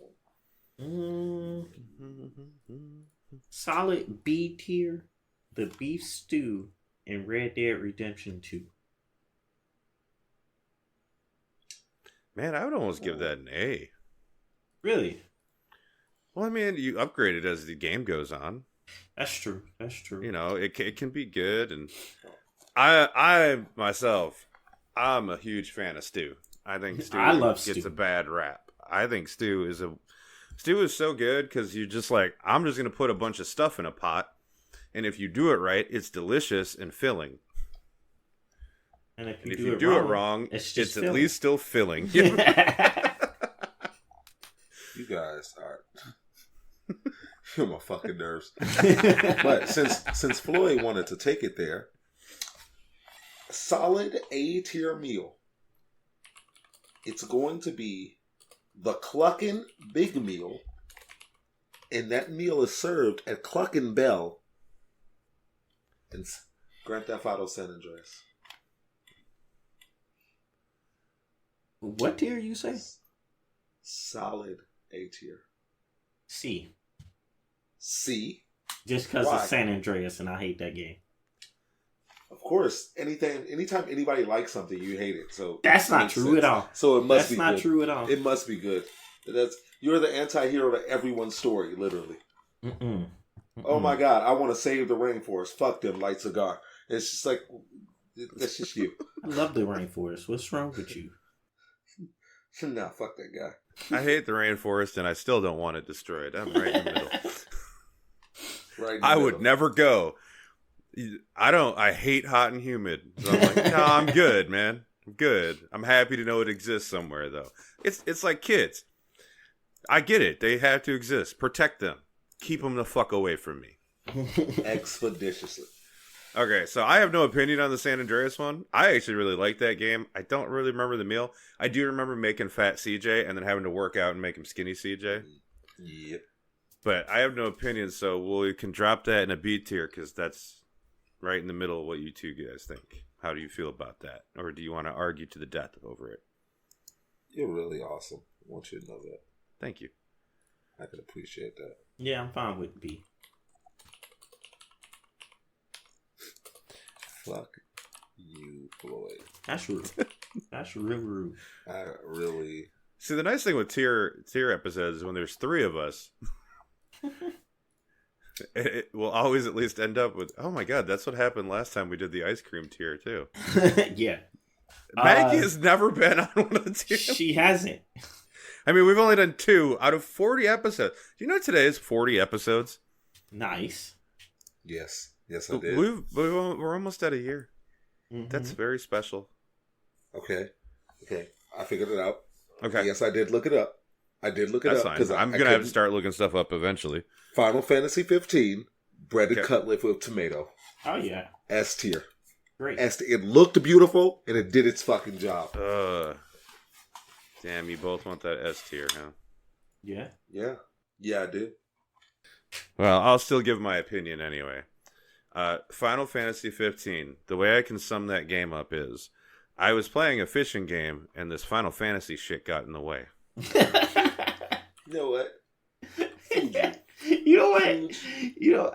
Speaker 3: one.
Speaker 2: Solid B tier, the beef stew in Red Dead Redemption 2.
Speaker 1: Man, I would almost give that an A.
Speaker 2: Really?
Speaker 1: Well, I mean, you upgrade it as the game goes on.
Speaker 2: That's true. That's true.
Speaker 1: You know, it can be good, and I myself, I'm a huge fan of stew. I think stew gets a bad rap. I think stew is so good because you're just like, I'm just gonna put a bunch of stuff in a pot, and if you do it right, it's delicious and filling.
Speaker 2: And if
Speaker 1: you do it wrong, it's at least still filling.
Speaker 3: You guys are you're my fucking nerves. But since Floyd wanted to take it there, solid A tier meal. It's going to be the Cluckin' Big Meal, and that meal is served at Cluckin' Bell in Grand Theft Auto San Andreas.
Speaker 2: What tier you say?
Speaker 3: Solid A tier.
Speaker 2: C.
Speaker 3: Just
Speaker 2: because it's San Andreas and I hate that game.
Speaker 3: Of course, anytime anybody likes something, you hate it. So
Speaker 2: that's not true at all.
Speaker 3: So it must be
Speaker 2: not true at all.
Speaker 3: It must be good. You're the anti-hero to everyone's story, literally. Oh my God, I want to save the rainforest. Fuck them, light cigar. It's just like, that's just you.
Speaker 2: I love the rainforest. What's wrong with you?
Speaker 3: Nah, fuck that guy.
Speaker 1: I hate the rainforest, and I still don't want it destroyed. I'm right in the middle. I would never go. I hate hot and humid. So I'm like, no, I'm good, man. I'm good. I'm happy to know it exists somewhere, though. It's like kids. I get it. They have to exist. Protect them. Keep them the fuck away from me.
Speaker 3: Expeditiously.
Speaker 1: Okay, so I have no opinion on the San Andreas one. I actually really like that game. I don't really remember the meal. I do remember making fat CJ and then having to work out and make him skinny CJ.
Speaker 3: Yep.
Speaker 1: But I have no opinion, so we can drop that in a B tier because that's right in the middle of what you two guys think. How do you feel about that? Or do you want to argue to the death over it?
Speaker 3: You're really awesome. I want you to know that.
Speaker 1: Thank you.
Speaker 3: I can appreciate that.
Speaker 2: Yeah, I'm fine with B.
Speaker 3: Fuck you, Floyd.
Speaker 2: That's rude. That's real rude.
Speaker 3: I really...
Speaker 1: See, the nice thing with tier episodes is when there's three of us, it will always at least end up with, oh my God, that's what happened last time we did the ice cream tier too.
Speaker 2: Yeah.
Speaker 1: Maggie has never been on one of the tiers.
Speaker 2: She hasn't.
Speaker 1: I mean, we've only done 2 out of 40 episodes. Do you know today is 40 episodes?
Speaker 2: Nice.
Speaker 3: Yes. Yes, I did.
Speaker 1: We're almost at a year. Mm-hmm. That's very special.
Speaker 3: Okay. I figured it out.
Speaker 1: Okay.
Speaker 3: Yes, I did look it up.
Speaker 1: That's fine. I'm going to have to start looking stuff up eventually.
Speaker 3: Final Fantasy 15, breaded cutlet with tomato.
Speaker 2: Oh, yeah.
Speaker 3: S tier.
Speaker 2: Great.
Speaker 3: It looked beautiful, and it did its fucking job.
Speaker 1: Damn, you both want that S tier, huh?
Speaker 2: Yeah.
Speaker 3: Yeah, I do.
Speaker 1: Well, I'll still give my opinion anyway. Final Fantasy 15. The way I can sum that game up is, I was playing a fishing game, and this Final Fantasy shit got in the way.
Speaker 3: You know what?
Speaker 2: You know what? You know,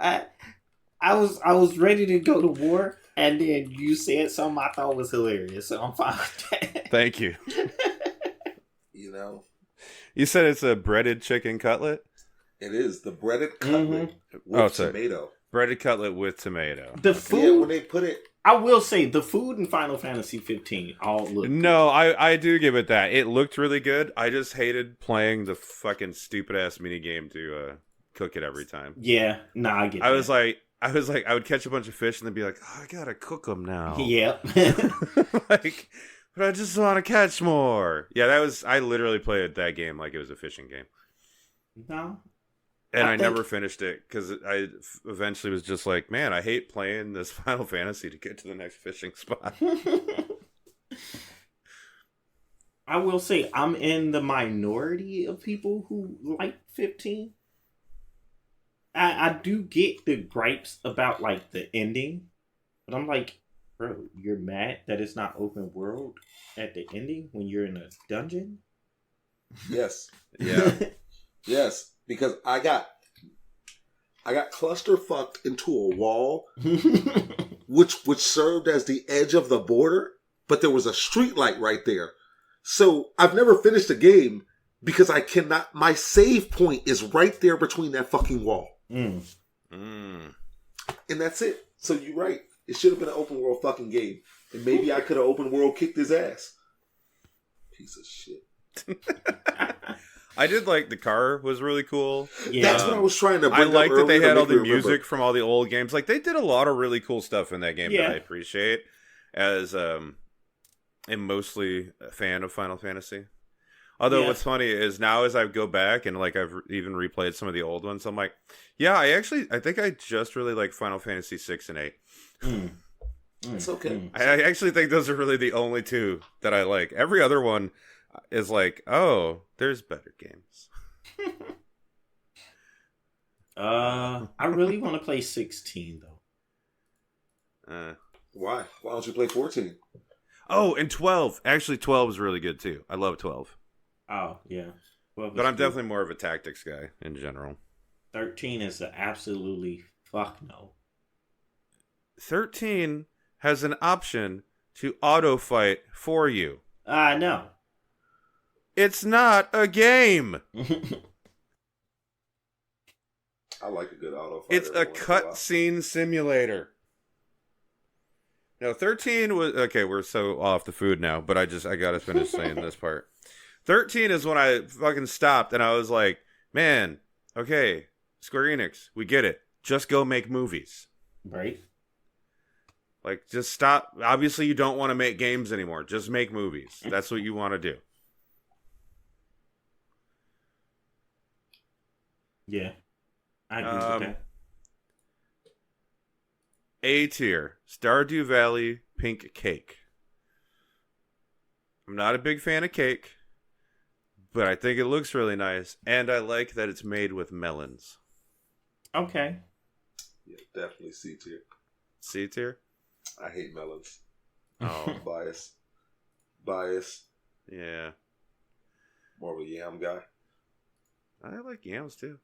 Speaker 2: I was ready to go to war, and then you said something I thought was hilarious, so I'm fine with that.
Speaker 1: Thank you.
Speaker 3: You know?
Speaker 1: You said it's a breaded chicken cutlet?
Speaker 3: It is. The breaded cutlet with tomato.
Speaker 1: Breaded cutlet with tomato.
Speaker 2: The food...
Speaker 3: Yeah, when they put it...
Speaker 2: I will say, the food in Final Fantasy 15 all look
Speaker 1: No, I do give it that. It looked really good. I just hated playing the fucking stupid-ass minigame to cook it every time.
Speaker 2: Yeah. Nah, I get that.
Speaker 1: I was like, I would catch a bunch of fish and then be like, oh, I gotta cook them now.
Speaker 2: Yep.
Speaker 1: Like... But I just want to catch more. Yeah, I literally played that game like it was a fishing game.
Speaker 2: No.
Speaker 1: And I never finished it because I eventually was just like, man, I hate playing this Final Fantasy to get to the next fishing spot.
Speaker 2: I will say I'm in the minority of people who like 15. I do get the gripes about like the ending, but I'm like, bro, you're mad that it's not open world at the ending when you're in a dungeon?
Speaker 3: Yes.
Speaker 1: Yeah.
Speaker 3: Yes. Because I got cluster fucked into a wall which served as the edge of the border, but there was a street light right there. So I've never finished a game because I cannot. My save point is right there between that fucking wall, and that's it. So you're right. It should have been an open world fucking game, and maybe I could have open world kicked his ass. Piece of shit.
Speaker 1: I did like the car was really cool.
Speaker 3: Yeah, that's what I was trying to bring
Speaker 1: I like that they had all the
Speaker 3: remember.
Speaker 1: music from all the old games. Like they did a lot of really cool stuff in that game that I appreciate as I'm mostly a fan of Final Fantasy. Although what's funny is now as I go back and like I've even replayed some of the old ones, I'm like, yeah, I think I just really like Final Fantasy 6 and 8.
Speaker 3: It's okay.
Speaker 1: I actually think those are really the only two that I like. Every other one is like, oh, there's better games.
Speaker 2: I really want to play 16 though.
Speaker 3: Why? Why don't you play 14?
Speaker 1: Oh, and 12. Actually, 12 is really good too. I love 12.
Speaker 2: Oh, yeah.
Speaker 1: But I'm definitely more of a tactics guy in general.
Speaker 2: 13 is the absolutely fuck no.
Speaker 1: 13 has an option to auto fight for you.
Speaker 2: No.
Speaker 1: It's not a game.
Speaker 3: I like a good auto fight.
Speaker 1: It's a cutscene simulator. No, 13 was... Okay, we're so off the food now, but I gotta finish saying this part. 13 is when I fucking stopped and I was like, man, okay, Square Enix, we get it. Just go make movies.
Speaker 2: Right.
Speaker 1: Like, just stop. Obviously, you don't want to make games anymore. Just make movies. That's what you want to do.
Speaker 2: Yeah. I agree with that.
Speaker 1: A tier. Stardew Valley Pink Cake. I'm not a big fan of cake, but I think it looks really nice, and I like that it's made with melons.
Speaker 2: Okay.
Speaker 3: Yeah, definitely C tier.
Speaker 1: C tier?
Speaker 3: I hate melons.
Speaker 1: Oh.
Speaker 3: Bias.
Speaker 1: Yeah.
Speaker 3: More of a yam guy.
Speaker 1: I like yams, too.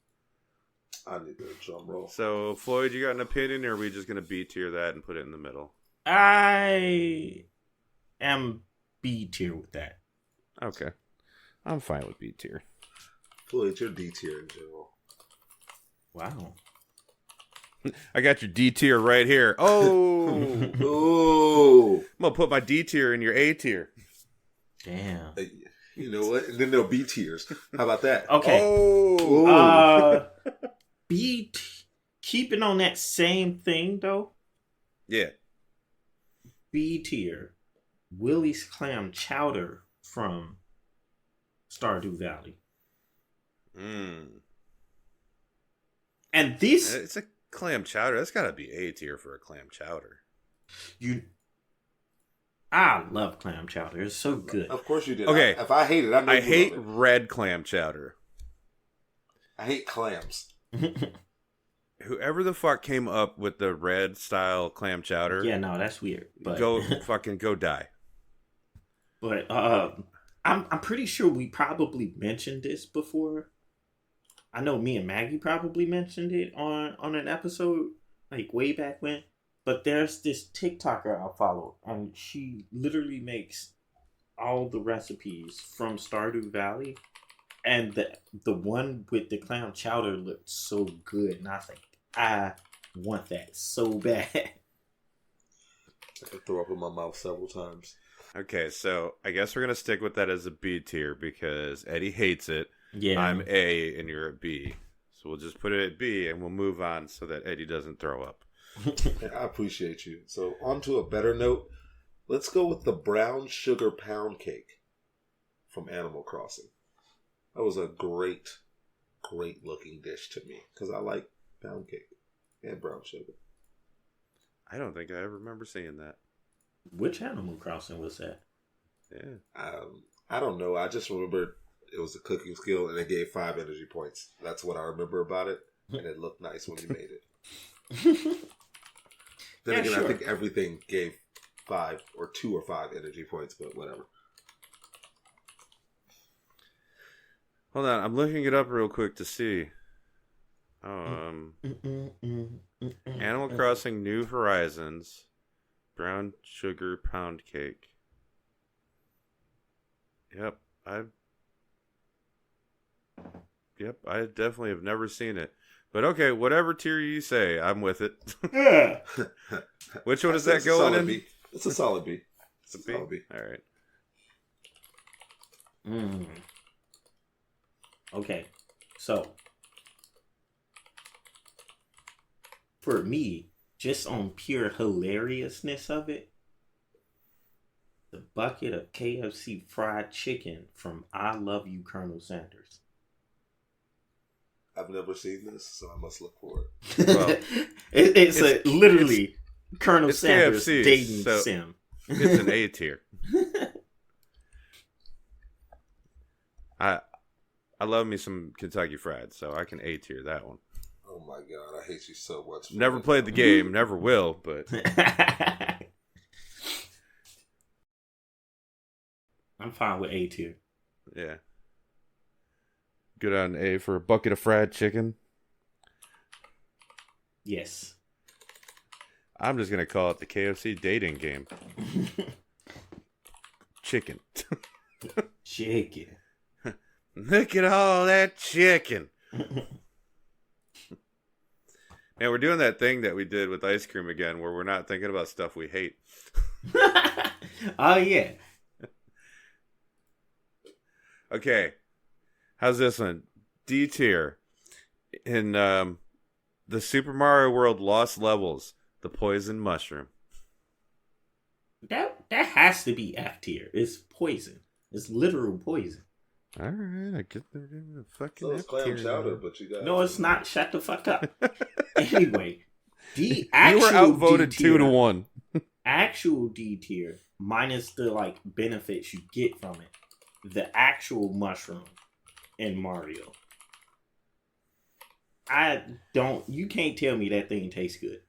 Speaker 3: I need a drum roll.
Speaker 1: So, Floyd, you got an opinion, or are we just going to B tier that and put it in the middle?
Speaker 2: I am B tier with that.
Speaker 1: Okay. I'm fine with B tier.
Speaker 3: Floyd, you're D tier in general.
Speaker 2: Wow.
Speaker 1: I got your D tier right here. Oh!
Speaker 3: Oh!
Speaker 1: I'm going to put my D tier in your A tier.
Speaker 2: Damn.
Speaker 3: You know what? And then there'll be tiers. How about that?
Speaker 2: Okay.
Speaker 3: Oh!
Speaker 2: Keeping on that same thing, though.
Speaker 1: Yeah.
Speaker 2: B tier. Willie's Clam Chowder from Stardew Valley. And this...
Speaker 1: It's a clam chowder. That's got to be A tier for a clam chowder.
Speaker 2: I love clam chowder. It's so good.
Speaker 3: Of course you did.
Speaker 1: Okay.
Speaker 3: If I hate it, I know
Speaker 1: I
Speaker 3: you
Speaker 1: hate
Speaker 3: love it.
Speaker 1: red clam chowder.
Speaker 3: I hate clams.
Speaker 1: Whoever the fuck came up with the red style clam chowder.
Speaker 2: Yeah, no, that's weird. But
Speaker 1: Go die.
Speaker 2: But I'm pretty sure we probably mentioned this before. I know me and Maggie probably mentioned it on an episode like way back when. But there's this TikToker I follow, and she literally makes all the recipes from Stardew Valley. And the one with the clam chowder looked so good, and I was like, I want that so bad.
Speaker 3: I could throw up in my mouth several times.
Speaker 1: Okay, so I guess we're going to stick with that as a B tier because Eddie hates it.
Speaker 2: Yeah.
Speaker 1: I'm A and you're a B. So we'll just put it at B and we'll move on so that Eddie doesn't throw up.
Speaker 3: I appreciate you. So on to a better note. Let's go with the brown sugar pound cake from Animal Crossing. That was a great looking dish to me because I like pound cake and brown sugar.
Speaker 1: I don't think I ever remember seeing that.
Speaker 2: Which Animal Crossing was that?
Speaker 1: Yeah.
Speaker 3: I don't know. I just remember it was a cooking skill, and it gave 5 energy points. That's what I remember about it, and it looked nice when you made it. Then again, sure. I think everything gave 5 or 2 or 5 energy points, but whatever.
Speaker 1: Hold on, I'm looking it up real quick to see. Animal Crossing New Horizons, brown sugar pound cake. Yep, I definitely have never seen it. But okay, whatever tier you say, I'm with it.
Speaker 2: Yeah.
Speaker 1: Which one is that going in?
Speaker 3: B. It's a solid B.
Speaker 1: It's a B?
Speaker 3: Solid B.
Speaker 1: All right.
Speaker 2: Okay, so for me, just on pure hilariousness of it, the bucket of KFC fried chicken from I Love You, Colonel Sanders.
Speaker 3: I've never seen this, so I must look for it.
Speaker 2: Well, it's literally Colonel Sanders
Speaker 1: KFC,
Speaker 2: dating
Speaker 1: so
Speaker 2: Sim.
Speaker 1: It's an A tier. I love me some Kentucky Fried, so I can A tier that one.
Speaker 3: Oh my god, I hate you so much.
Speaker 1: Never played the game, never will, but
Speaker 2: I'm fine with A tier.
Speaker 1: Yeah. Good on A for a bucket of fried chicken.
Speaker 2: Yes.
Speaker 1: I'm just going to call it the KFC dating game. Chicken.
Speaker 2: Chicken.
Speaker 1: Look at all that chicken. And we're doing that thing that we did with ice cream again, where we're not thinking about stuff we hate.
Speaker 2: Oh, yeah.
Speaker 1: Okay. How's this one? D tier. In the Super Mario World Lost Levels, the poison mushroom.
Speaker 2: That has to be F tier. It's poison. It's literal poison.
Speaker 1: All right, I get the fucking
Speaker 3: so it's clam chowder, but you got
Speaker 2: no, it's not. Shut the fuck up. Anyway, the actual
Speaker 1: you were outvoted
Speaker 2: D-tier,
Speaker 1: 2-1.
Speaker 2: Actual D tier minus the benefits you get from it. The actual mushroom in Mario. You can't tell me that thing tastes good.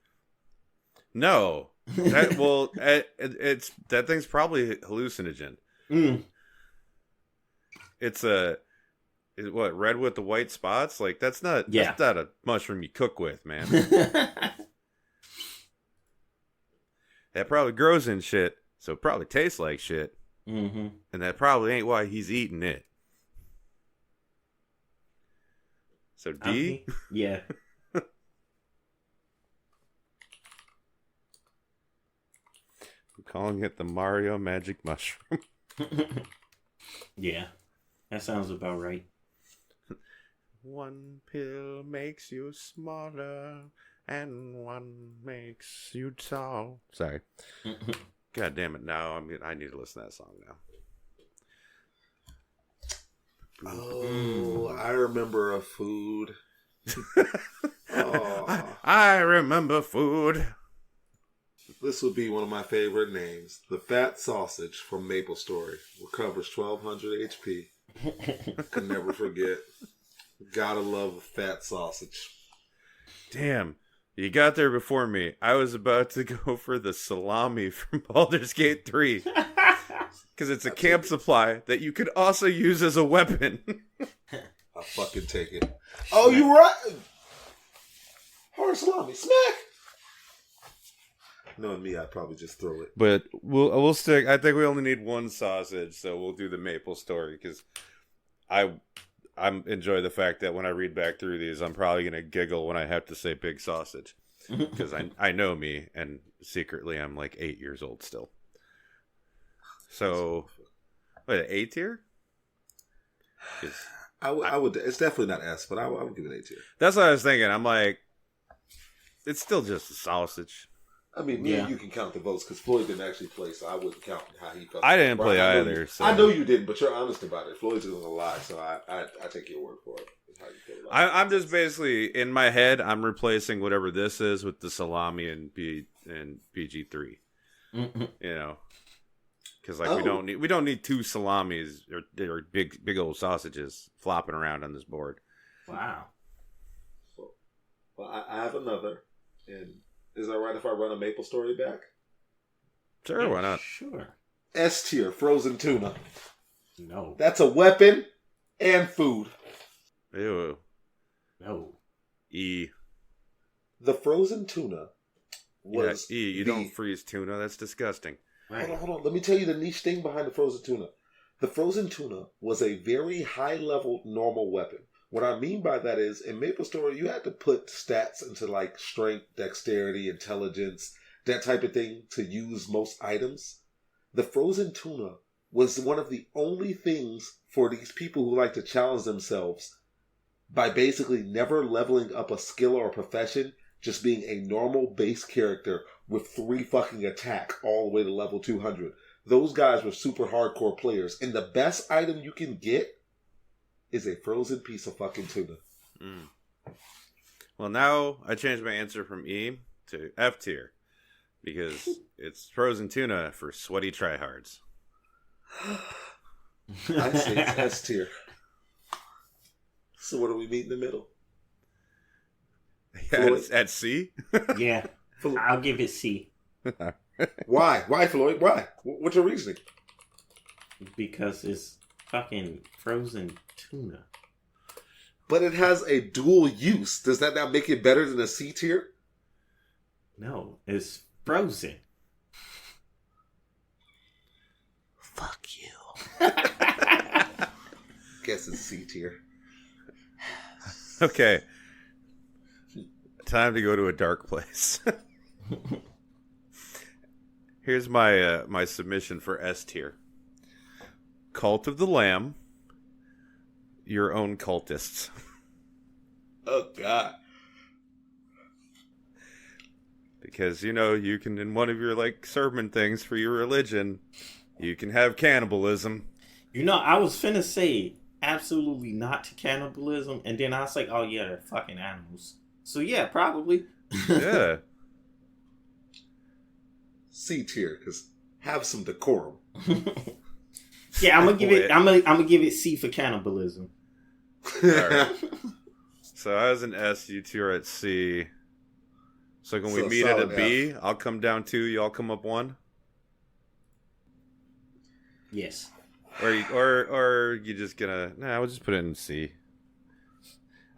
Speaker 1: No. It's that thing's probably hallucinogen. It's red with the white spots? That's not a mushroom you cook with, man. That probably grows in shit, so it probably tastes like shit.
Speaker 2: Mm-hmm.
Speaker 1: And that probably ain't why he's eating it. So D?
Speaker 2: Yeah.
Speaker 1: I'm calling it the Mario Magic Mushroom.
Speaker 2: Yeah. That sounds about right.
Speaker 1: One pill makes you smaller, and one makes you tall. Sorry. God damn it! Now I need to listen to that song now.
Speaker 3: Oh, I remember a food.
Speaker 1: I remember food.
Speaker 3: This would be one of my favorite names. The Fat Sausage from Maple Story. Recovers 1200 HP. Can never forget. Gotta love a fat sausage.
Speaker 1: Damn. You got there before me. I was about to go for the salami from Baldur's Gate 3. Because it's a camp supply that you could also use as a weapon.
Speaker 3: I'll fucking take it. Oh, you right. Hard salami. Smack. Knowing me, I'd probably just throw it.
Speaker 1: But we'll stick. I think we only need one sausage, so we'll do the Maple Story. Because I enjoy the fact that when I read back through these, I'm probably going to giggle when I have to say big sausage. Because I know me, and secretly I'm 8 years old still. So, wait, A tier?
Speaker 3: I would. It's definitely not S, but I would give it A tier.
Speaker 1: That's what I was thinking. I'm it's still just a sausage.
Speaker 3: I mean, me and you can count the votes because Floyd didn't actually play, so I wouldn't count how he felt.
Speaker 1: I didn't play either.
Speaker 3: I know you didn't, but you're honest about it. Floyd's going to lie, so I take your word for it. How you feel about it.
Speaker 1: I'm just basically in my head. I'm replacing whatever this is with the salami and BG3.
Speaker 2: Mm-hmm.
Speaker 1: Because like we don't need 2 salamis or big old sausages flopping around on this board.
Speaker 2: Wow.
Speaker 3: Well, I have another. And is that right if I run a Maple story back?
Speaker 1: Sure,
Speaker 2: Yeah,
Speaker 1: why not?
Speaker 2: Sure.
Speaker 3: S tier, frozen tuna.
Speaker 2: No.
Speaker 3: That's a weapon and food.
Speaker 1: Ew.
Speaker 2: No.
Speaker 1: E.
Speaker 3: The frozen tuna was
Speaker 1: You don't freeze tuna. That's disgusting.
Speaker 2: Right.
Speaker 3: Hold on. Let me tell you the niche thing behind the frozen tuna. The frozen tuna was a very high-level normal weapon. What I mean by that is, in MapleStory, you had to put stats into like strength, dexterity, intelligence, that type of thing to use most items. The frozen tuna was one of the only things for these people who like to challenge themselves by basically never leveling up a skill or a profession, just being a normal base character with 3 fucking attack all the way to level 200. Those guys were super hardcore players. And the best item you can get is a frozen piece of fucking tuna.
Speaker 1: Mm. Well, now I changed my answer from E to F tier. Because it's frozen tuna for sweaty tryhards.
Speaker 3: I say it's S tier. So what do we meet in the middle?
Speaker 1: Yeah, it's at C?
Speaker 2: Yeah. I'll give it C.
Speaker 3: Why? Why, Floyd? Why? What's your reasoning?
Speaker 2: Because it's fucking frozen tuna.
Speaker 3: But it has a dual use. Does that not make it better than a C tier?
Speaker 2: No, it's frozen.
Speaker 3: Fuck you. Guess it's C tier.
Speaker 1: Okay. Time to go to a dark place. Here's my my submission for S tier. Cult of the Lamb. Your own cultists.
Speaker 3: Oh, God.
Speaker 1: Because, you can, in one of your, sermon things for your religion, you can have cannibalism.
Speaker 2: I was finna say absolutely not to cannibalism, and then I was like, oh, yeah, they're fucking animals. So, yeah, probably.
Speaker 1: Yeah.
Speaker 3: C tier, because have some decorum.
Speaker 2: Yeah, I'm gonna give it C for cannibalism.
Speaker 1: All right. So I was an S, you two are at C. So can we meet at a B? I'll come down 2, y'all come up 1?
Speaker 2: Yes.
Speaker 1: Or you just gonna... Nah, we'll just put it in C.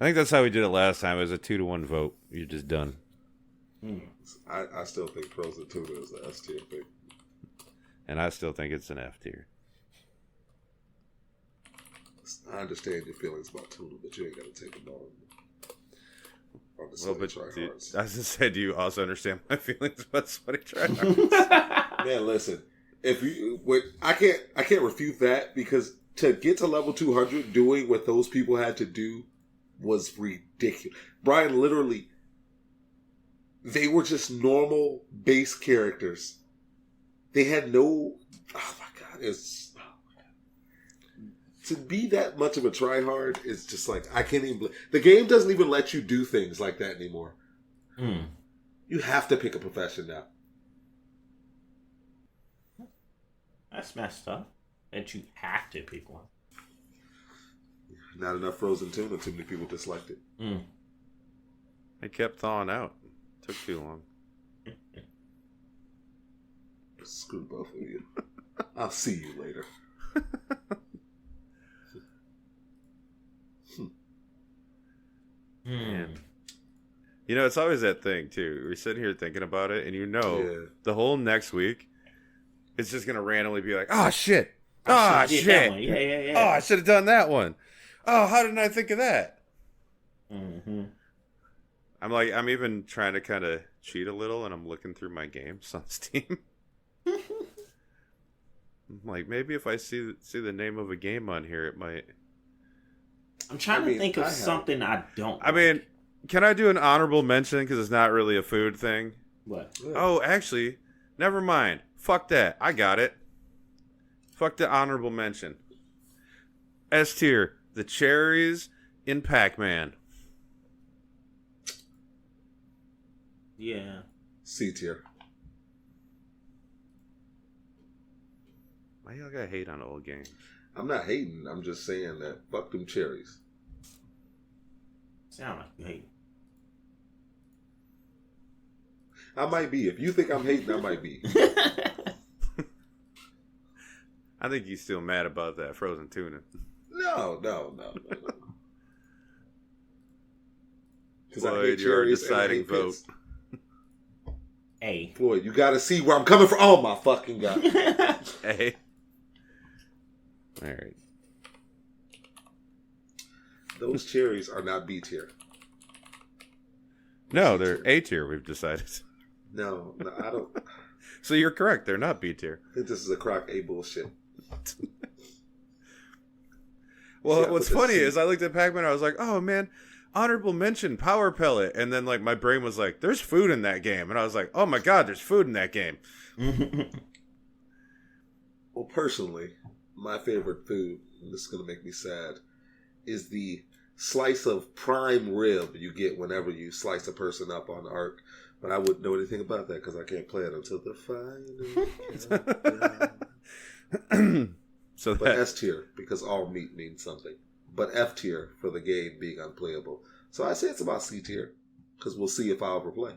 Speaker 1: I think that's how we did it last time. It was a 2-1 vote. You're just done.
Speaker 3: I still think frozen tuna is the S tier thing. And
Speaker 1: I still think it's an F tier.
Speaker 3: I understand your feelings about tuna, but you ain't got to take them on the
Speaker 1: but
Speaker 3: tryhards.
Speaker 1: I just said, do you also understand my feelings about sweaty tryhards?
Speaker 3: Man, listen. I can't refute that, because to get to level 200, doing what those people had to do was ridiculous. Bryan, literally, they were just normal base characters. They had no... Oh my God. To be that much of a tryhard is just like... I can't even... The game doesn't even let you do things like that anymore. You have to pick a profession now.
Speaker 2: That's messed up. That you have to pick one.
Speaker 3: Not enough frozen tuna. Too many people disliked it.
Speaker 1: It kept thawing out. Took too long.
Speaker 3: Screw both of you. I'll see you later.
Speaker 1: Man. It's always that thing, too. We're sitting here thinking about it, and the whole next week, it's just going to randomly be like, oh, shit. Oh, shit.
Speaker 2: Yeah.
Speaker 1: Oh, I should have done that one. Oh, how didn't I think of that?
Speaker 2: Mm-hmm.
Speaker 1: I'm even trying to kind of cheat a little, and I'm looking through my games on Steam. I'm like, maybe if I see the name of a game on here, it might...
Speaker 2: I'm trying to think of something I don't like.
Speaker 1: I mean, can I do an honorable mention, because it's not really a food thing?
Speaker 2: What?
Speaker 1: Oh, actually, never mind. Fuck that. I got it. Fuck the honorable mention. S tier. The cherries in Pac-Man.
Speaker 2: Yeah.
Speaker 3: C tier.
Speaker 1: Why y'all gotta hate on old games?
Speaker 3: I'm not hating. I'm just saying that fuck them cherries.
Speaker 2: Sound like you hate.
Speaker 3: I might be. If you think I'm hating, I might be.
Speaker 1: I think you're still mad about that frozen tuna.
Speaker 3: No.
Speaker 1: Floyd, you're a deciding vote.
Speaker 2: A.
Speaker 3: Floyd, you gotta see where I'm coming from. Oh my fucking god.
Speaker 1: A. All right.
Speaker 3: Those cherries are not B tier.
Speaker 1: No, they're A tier. We've decided.
Speaker 3: No, I don't.
Speaker 1: So you're correct. They're not B tier.
Speaker 3: I think this is a crock A bullshit.
Speaker 1: Well,
Speaker 3: See,
Speaker 1: what's funny is I looked at Pac-Man and I was like, oh man, honorable mention, Power Pellet. And then like my brain was like, there's food in that game. And I was like, oh my god, there's food in that game.
Speaker 3: Well, personally, my favorite food, and this is going to make me sad, is the slice of prime rib you get whenever you slice a person up on Ark. But I wouldn't know anything about that because I can't play it until the final.
Speaker 1: So
Speaker 3: But S tier, because all meat means something. But F tier for the game being unplayable. So I say it's about C tier, because we'll see if I overplay.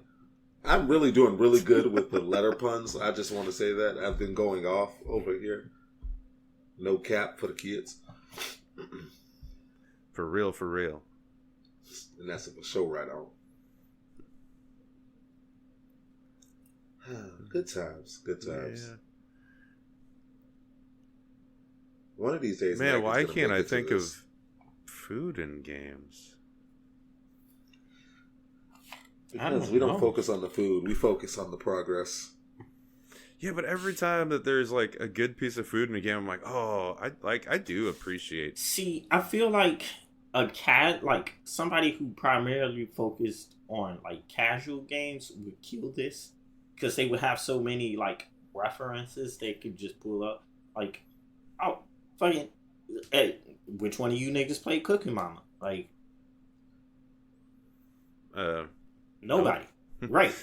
Speaker 3: I'm really doing really good with the letter puns. I just want to say that. I've been going off over here. No cap for the kids.
Speaker 1: For real, for real.
Speaker 3: And that's a show right on. Good times. Good times.
Speaker 1: Yeah.
Speaker 3: One of these days,
Speaker 1: man, why can't I think of food in games?
Speaker 3: Because we don't focus on the food. We focus on the progress.
Speaker 1: Yeah, but every time that there's like a good piece of food in a game, I'm like, oh, I do appreciate.
Speaker 2: See, I feel like a cat, like somebody who primarily focused on like casual games would kill this, because they would have so many like references they could just pull up. Like, oh, fucking, hey, which one of you niggas played Cooking Mama? Like, nobody.
Speaker 1: No.
Speaker 2: Right.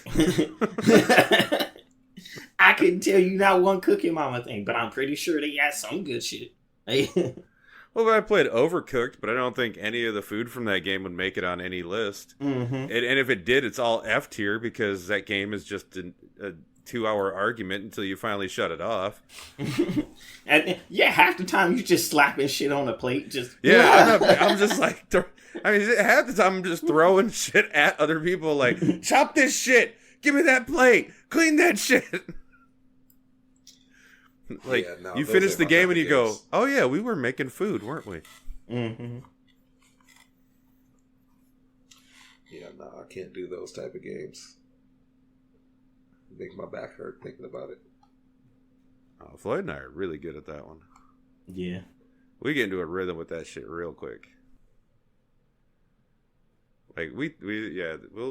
Speaker 2: I couldn't tell you not one Cooking Mama thing, but I'm pretty sure they had some good shit.
Speaker 1: Well, I played Overcooked, but I don't think any of the food from that game would make it on any list.
Speaker 2: Mm-hmm.
Speaker 1: And if it did, it's all F tier, because that game is just a 2-hour argument until you finally shut it off.
Speaker 2: And yeah, half the time you just slapping shit on a plate. Just
Speaker 1: I'm just like, I mean, half the time I'm just throwing shit at other people, like, chop this shit, give me that plate, clean that shit. Like,
Speaker 3: yeah, no,
Speaker 1: you finish the game and you go,
Speaker 3: games.
Speaker 1: oh yeah, we were making food, weren't we?
Speaker 2: Mm-hmm.
Speaker 3: Yeah, no, I can't do those type of games. Make my back hurt thinking about it.
Speaker 1: Oh, Floyd and I are really good at that one.
Speaker 2: Yeah.
Speaker 1: We get into a rhythm with that shit real quick. Like, we'll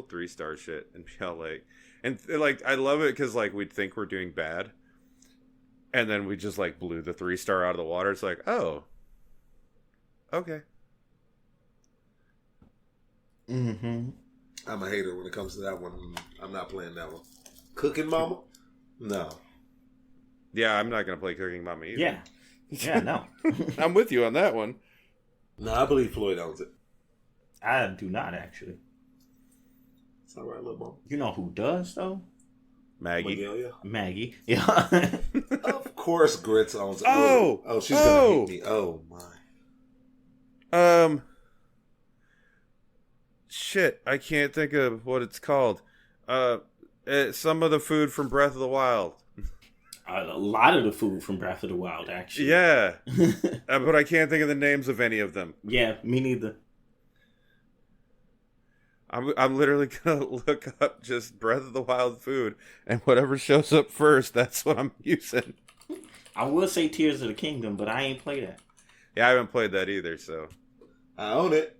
Speaker 1: 3-star shit and be all like, and like, I love it because like we'd think we're doing bad. And then we just like blew the 3-star out of the water. It's like, oh, okay.
Speaker 2: Mm-hmm.
Speaker 3: I'm a hater when it comes to that one. I'm not playing that one. Cooking Mama? No.
Speaker 1: Yeah, I'm not going to play Cooking Mama either.
Speaker 2: Yeah. Yeah, no.
Speaker 1: I'm with you on that one.
Speaker 3: No, I believe Floyd owns it.
Speaker 2: I do not, actually.
Speaker 3: It's all right, little mama.
Speaker 2: You know who does, though?
Speaker 1: Maggie.
Speaker 3: Magelia?
Speaker 2: Maggie. Yeah.
Speaker 3: Of course Grits owns it.
Speaker 1: Oh,
Speaker 3: she's going to hate me. Oh, my.
Speaker 1: Shit, I can't think of what it's called. Some of the food from Breath of the Wild.
Speaker 2: A lot of the food from Breath of the Wild, actually.
Speaker 1: Yeah. But I can't think of the names of any of them.
Speaker 2: Yeah, me neither.
Speaker 1: I'm literally going to look up just Breath of the Wild food, and whatever shows up first, that's what I'm using.
Speaker 2: I will say Tears of the Kingdom, but I ain't played that.
Speaker 1: Yeah, I haven't played that either, so.
Speaker 3: I own it.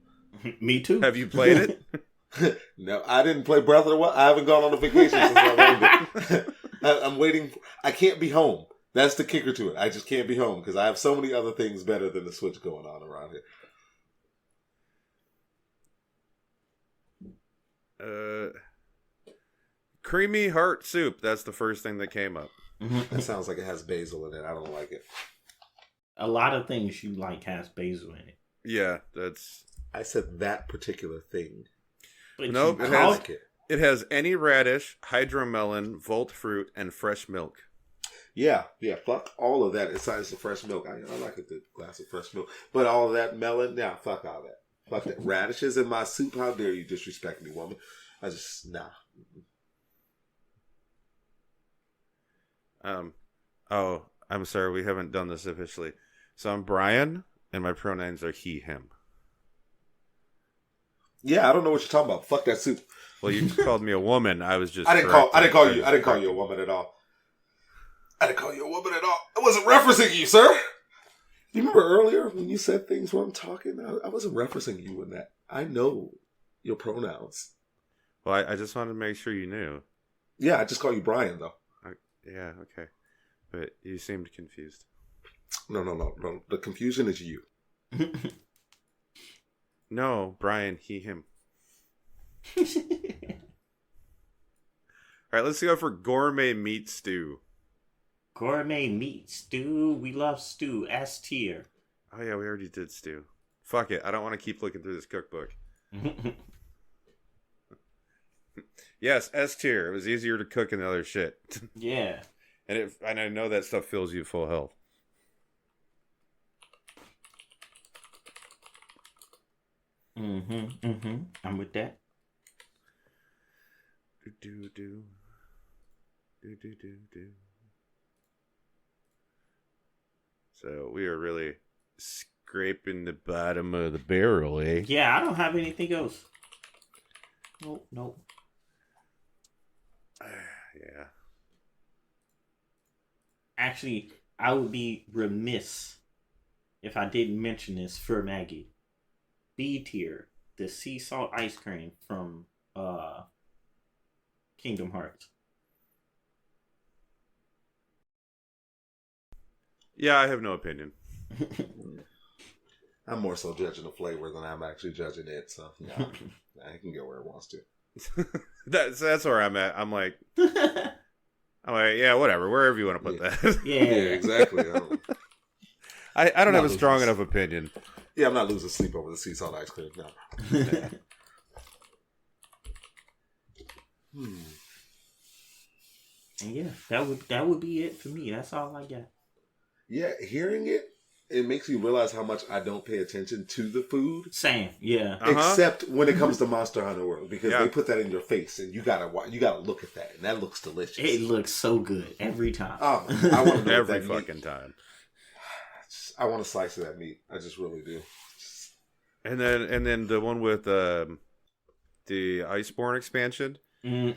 Speaker 2: Me too.
Speaker 1: Have you played it?
Speaker 3: No, I didn't play Breath of the Wild. I haven't gone on a vacation since I owned it. I'm waiting. I can't be home. That's the kicker to it. I just can't be home because I have so many other things better than the Switch going on around here.
Speaker 1: Creamy heart soup. That's the first thing that came up.
Speaker 3: That sounds like it has basil in it. I don't like it.
Speaker 2: A lot of things you like has basil in it.
Speaker 1: Yeah, that's...
Speaker 3: I said that particular thing.
Speaker 2: But
Speaker 1: nope,
Speaker 3: It
Speaker 1: has any radish, hydromelon, volt fruit, and fresh milk.
Speaker 3: Yeah, fuck all of that besides the fresh milk. I like a good glass of fresh milk. But all of that melon, fuck all that. Fuck that. Radishes in my soup, how dare you disrespect me, woman. Nah.
Speaker 1: Oh, I'm sorry, we haven't done this officially. So I'm Bryan, and my pronouns are he, him.
Speaker 3: Yeah, I don't know what you're talking about. Fuck that soup.
Speaker 1: Well, you called me a woman. I was just...
Speaker 3: I didn't call you a woman at all. I wasn't referencing you, sir. You remember earlier when you said things when I'm talking? I wasn't referencing you in that. I know your pronouns.
Speaker 1: Well, I just wanted to make sure you knew.
Speaker 3: Yeah, I just call you Bryan, though.
Speaker 1: Yeah, okay. But you seemed confused.
Speaker 3: No. The confusion is you.
Speaker 1: No, Bryan, he, him. All right, let's go for gourmet meat stew.
Speaker 2: Gourmet meat stew. We love stew. S tier.
Speaker 1: Oh, yeah, we already did stew. Fuck it. I don't want to keep looking through this cookbook. Yes, S tier. It was easier to cook than the other shit.
Speaker 2: Yeah.
Speaker 1: And I know that stuff fills you full health.
Speaker 2: I'm with that.
Speaker 1: Do. So we are really scraping the bottom of the barrel, eh?
Speaker 2: Yeah, I don't have anything else. Nope.
Speaker 1: Yeah.
Speaker 2: Actually, I would be remiss if I didn't mention this for Maggie. B tier, the sea salt ice cream from Kingdom Hearts.
Speaker 1: Yeah, I have no opinion.
Speaker 3: I'm more so judging the flavor than I'm actually judging it, so yeah, I can go where it wants to.
Speaker 1: That's where I'm at. I'm like, yeah, whatever, wherever you want to put that.
Speaker 2: Yeah,
Speaker 3: exactly.
Speaker 1: I don't have a strong enough opinion.
Speaker 3: Yeah, I'm not losing sleep over the sea salt ice cream. No.
Speaker 2: And yeah, that would be it for me. That's all I got.
Speaker 3: Yeah, hearing it makes you realize how much I don't pay attention to the food.
Speaker 2: Same, yeah.
Speaker 3: Except when it comes to Monster Hunter World, because they put that in your face, and you gotta look at that, and that looks delicious.
Speaker 2: It looks so good every time.
Speaker 3: I want to know
Speaker 1: every fucking time.
Speaker 3: I want a slice of that meat. I just really do.
Speaker 1: And then the one with the Iceborne expansion.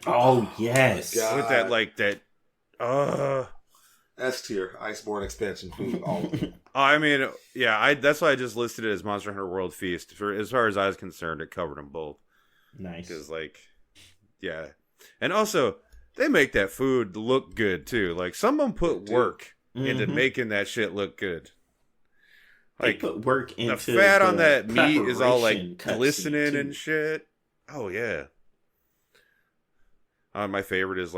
Speaker 2: Oh yes,
Speaker 1: with that
Speaker 3: S tier Iceborne expansion food. All of it.
Speaker 1: I mean, yeah, that's why I just listed it as Monster Hunter World Feast. For as far as I was concerned, it covered them both.
Speaker 2: Nice.
Speaker 1: Because yeah, and also they make that food look good too. Like someone put work into making that shit look good.
Speaker 2: Like they put work into
Speaker 1: the fat on that meat is all like glistening and shit. Oh yeah. My favorite is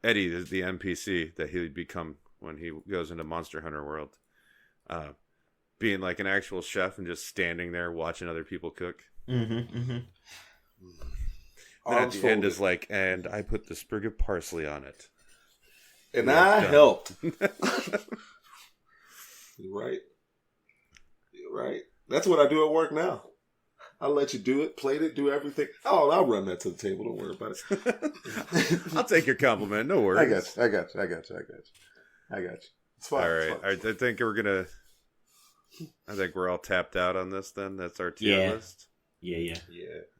Speaker 1: Eddie is the NPC that he would become when he goes into Monster Hunter World. Being like an actual chef and just standing there watching other people cook. And at the end is like, and I put the sprig of parsley on it.
Speaker 3: And I helped. You're right. That's what I do at work now. I'll let you do it, plate it, do everything. Oh, I'll run that to the table. Don't worry about
Speaker 1: it. I'll take your compliment. No worries.
Speaker 3: I got you. It's fine.
Speaker 1: All right. I think we're all tapped out on this then. That's our tier list.
Speaker 2: Yeah.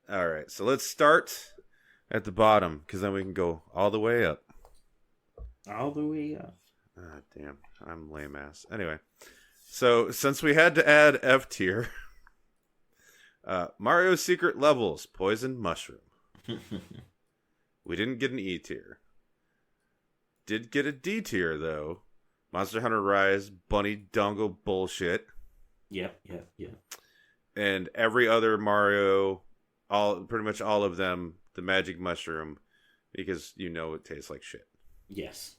Speaker 1: All right. So let's start at the bottom because then we can go all the way up.
Speaker 2: All the way up.
Speaker 1: Ah, damn. I'm lame ass. Anyway. So since we had to add F tier... Mario's Secret Levels, Poison Mushroom. We didn't get an E tier. Did get a D tier, though. Monster Hunter Rise, Bunny Dongo bullshit.
Speaker 2: Yep.
Speaker 1: And every other Mario, pretty much all of them, the Magic Mushroom, because it tastes like shit.
Speaker 2: Yes.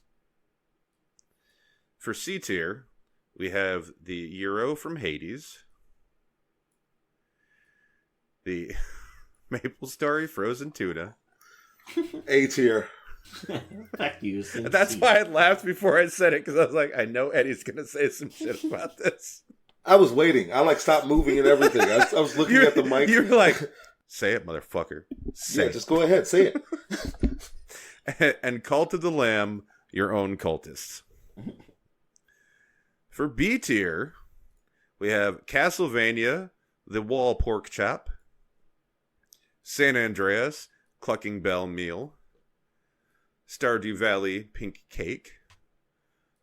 Speaker 1: For C tier, we have the Euro from Hades, the Maple Story frozen tuna.
Speaker 3: A tier.
Speaker 2: Fuck you.
Speaker 1: That's why I laughed before I said it, because I was like, I know Eddie's going to say some shit about this.
Speaker 3: I was waiting. I stopped moving and everything. I was looking at the mic.
Speaker 1: You're like, say it, motherfucker. Say it.
Speaker 3: Just go ahead. Say
Speaker 1: it. And Cult of the Lamb, your own cultists. For B tier, we have Castlevania, the Wall Pork Chop, San Andreas, Clucking Bell Meal, Stardew Valley Pink Cake,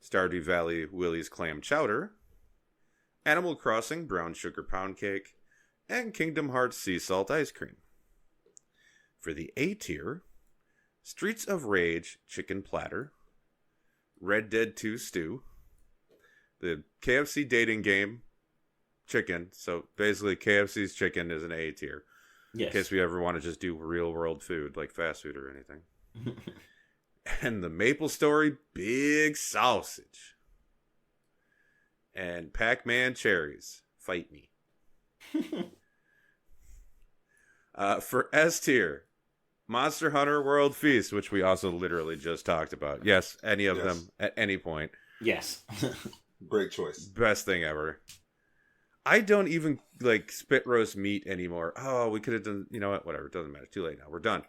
Speaker 1: Stardew Valley Willie's Clam Chowder, Animal Crossing Brown Sugar Pound Cake, and Kingdom Hearts Sea Salt Ice Cream. For the A tier, Streets of Rage Chicken Platter, Red Dead 2 Stew, the KFC dating game chicken. So basically KFC's chicken is an A tier.
Speaker 2: Yes.
Speaker 1: In case we ever want to just do real world food like fast food or anything. And the Maple Story Big Sausage. And Pac-Man Cherries. Fight me. For S tier, Monster Hunter World Feast, which we also literally just talked about. Yes, any of them at any point.
Speaker 2: Yes.
Speaker 3: Great choice.
Speaker 1: Best thing ever. I don't even like spit roast meat anymore. Oh, we could have done, you know what? Whatever. It doesn't matter. Too late now. We're done.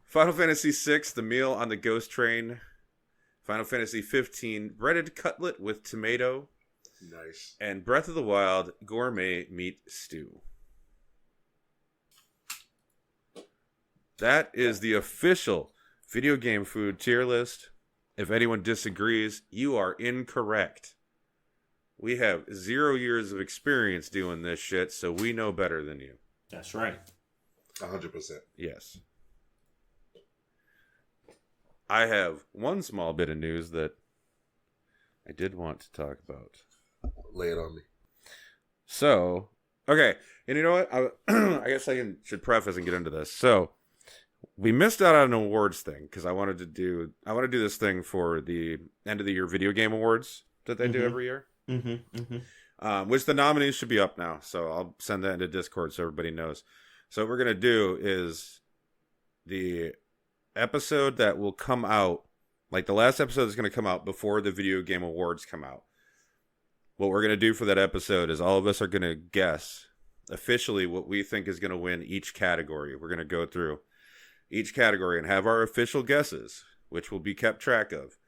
Speaker 1: Final Fantasy VI, The Meal on the Ghost Train. Final Fantasy 15, Breaded Cutlet with Tomato.
Speaker 3: Nice.
Speaker 1: And Breath of the Wild, Gourmet Meat Stew. That is the official video game food tier list. If anyone disagrees, you are incorrect. We have 0 years of experience doing this shit, so we know better than you.
Speaker 2: That's right.
Speaker 3: 100%.
Speaker 1: Yes. I have one small bit of news that I did want to talk about.
Speaker 3: Lay it on me.
Speaker 1: So, okay. And you know what? I guess should preface and get into this. So, we missed out on an awards thing because I want to do this thing for the end of the year video game awards that they do every year. Which the nominees should be up now. So I'll send that into Discord so everybody knows. So what we're going to do is the episode that will come out, like the last episode is going to come out before the video game awards come out. What we're going to do for that episode is all of us are going to guess officially what we think is going to win each category. We're going to go through each category and have our official guesses, which will be kept track of.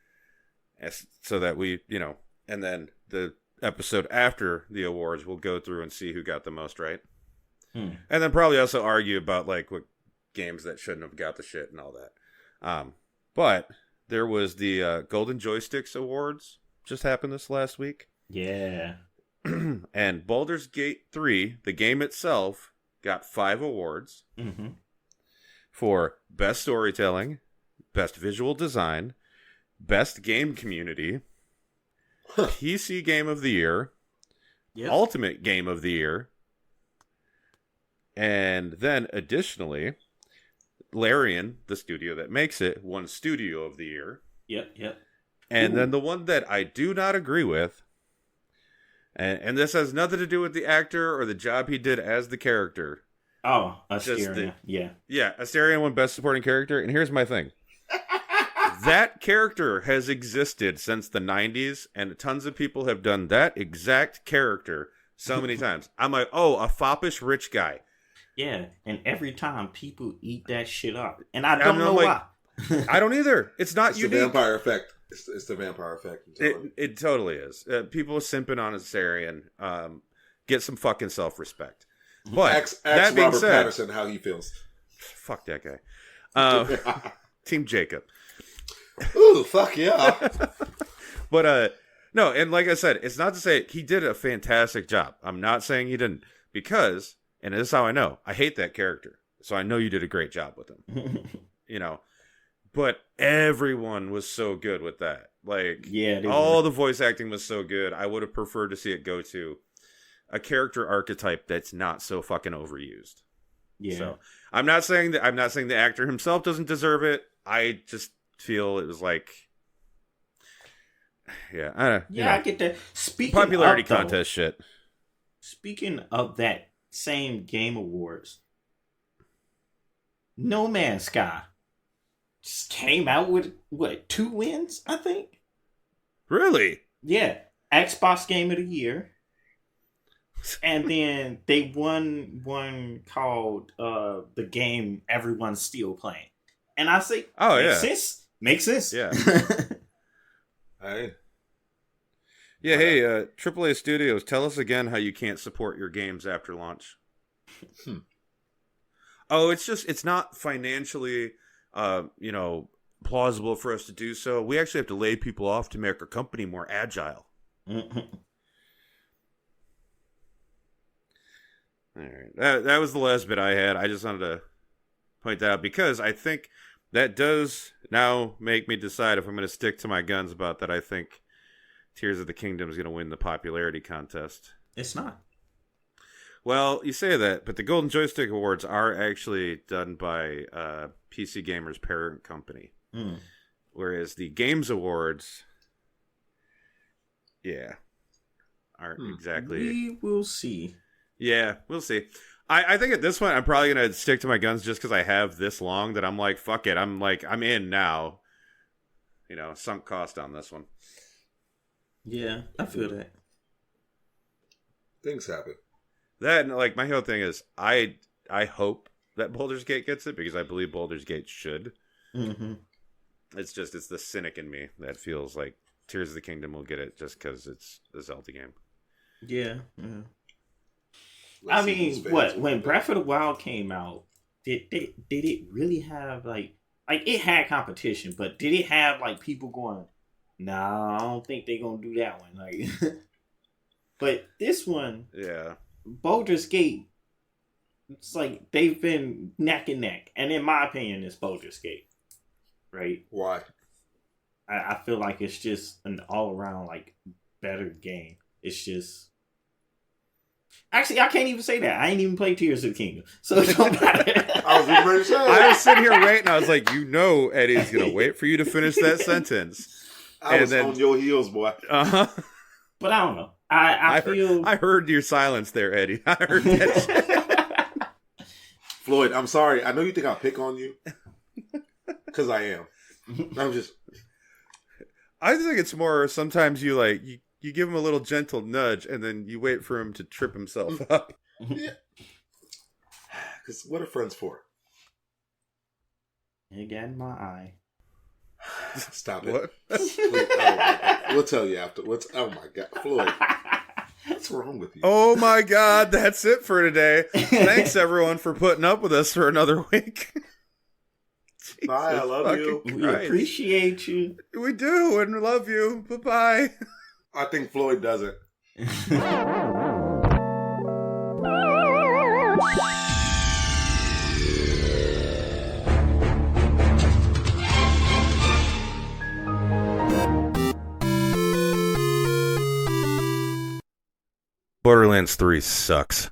Speaker 1: So that we, and then the episode after the awards, we'll go through and see who got the most right. And then probably also argue about like what games that shouldn't have got the shit and all that. But there was the Golden Joysticks Awards just happened this last week.
Speaker 2: Yeah.
Speaker 1: And Baldur's Gate 3, the game itself, got 5 awards for Best Storytelling, Best Visual Design, Best Game Community, PC Game of the Year, Ultimate Game of the Year, and then additionally, Larian, the studio that makes it, won Studio of the Year.
Speaker 2: Yep.
Speaker 1: And then the one that I do not agree with, and this has nothing to do with the actor or the job he did as the character.
Speaker 2: Oh, Asteria.
Speaker 1: Yeah, Asteria won Best Supporting Character, and here's my thing. That character has existed since the 90s, and tons of people have done that exact character so many times. I'm like, oh, a foppish rich guy.
Speaker 2: Yeah, and every time people eat that shit up. And I don't know why.
Speaker 1: I don't either. It's not unique.
Speaker 3: The vampire effect. It's the vampire effect.
Speaker 1: It totally is. People simping on Asterion. Get some fucking self-respect. But
Speaker 3: ask
Speaker 1: that being
Speaker 3: Robert
Speaker 1: said,
Speaker 3: Patterson how he feels.
Speaker 1: Fuck that guy. Team Jacob.
Speaker 3: Ooh, fuck yeah.
Speaker 1: But no, and like I said, it's not to say he did a fantastic job. I'm not saying he didn't, because, and this is how I know, I hate that character, so I know you did a great job with him. But everyone was so good with that. Like, all the voice acting was so good. I would have preferred to see it go to a character archetype that's not so fucking overused. Yeah. So I'm not saying the actor himself doesn't deserve it. I just feel. It was like, yeah, I don't know.
Speaker 2: Yeah, I get that. Speaking
Speaker 1: popularity
Speaker 2: of, though,
Speaker 1: contest shit.
Speaker 2: Speaking of that same Game Awards, No Man's Sky just came out with, what, 2 wins, I think?
Speaker 1: Really?
Speaker 2: Yeah. Xbox Game of the Year. And then they won one called the game everyone's still playing. And I say,
Speaker 1: oh,
Speaker 2: makes
Speaker 1: yeah.
Speaker 2: sense. Makes sense.
Speaker 1: Yeah.
Speaker 3: Hey.
Speaker 1: Yeah, hey, AAA Studios, tell us again how you can't support your games after launch. Oh, it's not financially, plausible for us to do so. We actually have to lay people off to make our company more agile. All right, that was the last bit I had. I just wanted to point that out because I think that does now make me decide if I'm going to stick to my guns about that. I think Tears of the Kingdom is going to win the popularity contest.
Speaker 2: It's not.
Speaker 1: Well, you say that, but the Golden Joystick Awards are actually done by PC Gamer's parent company. Whereas the Games Awards, aren't exactly.
Speaker 2: We will see.
Speaker 1: Yeah, we'll see. I think at this point, I'm probably going to stick to my guns just because I have this long that I'm like, fuck it. I'm in now. Sunk cost on this one.
Speaker 2: Yeah, I feel that.
Speaker 3: Things happen.
Speaker 1: That, like, my whole thing is, I hope that Baldur's Gate gets it because I believe Baldur's Gate should.
Speaker 2: Mm-hmm.
Speaker 1: It's the cynic in me that feels like Tears of the Kingdom will get it just because it's a Zelda game.
Speaker 2: Yeah. I mean, when Breath of the Wild came out, did it really have like it had competition, but did it have like people going, nah, I don't think they're gonna do that one. Like, but this one,
Speaker 1: yeah,
Speaker 2: Baldur's Gate, it's like they've been neck and neck, and in my opinion, it's Baldur's Gate, right?
Speaker 3: Why?
Speaker 2: I feel like it's just an all around like better game. It's just. Actually, I can't even say that. I ain't even played Tears of the Kingdom, so it don't matter.
Speaker 3: I
Speaker 1: was sitting here waiting. I was like, Eddie's gonna wait for you to finish that sentence.
Speaker 3: I was on your heels, boy.
Speaker 2: But I don't know. I
Speaker 1: heard your silence there, Eddie. I heard that shit.
Speaker 3: Floyd, I'm sorry. I know you think I'll pick on you, because I am.
Speaker 1: I think it's more sometimes you give him a little gentle nudge, and then you wait for him to trip himself up.
Speaker 3: Yeah. Because what are friends for?
Speaker 2: It got in my eye.
Speaker 3: Stop it.
Speaker 1: What?
Speaker 3: We'll tell you after. Oh my God, Floyd. What's wrong with you?
Speaker 1: Oh my God, that's it for today. Thanks everyone for putting up with us for another week.
Speaker 3: Bye, I love you.
Speaker 2: We appreciate you.
Speaker 1: We do, and love you. Bye-bye.
Speaker 3: I think Floyd doesn't.
Speaker 1: Borderlands 3 sucks.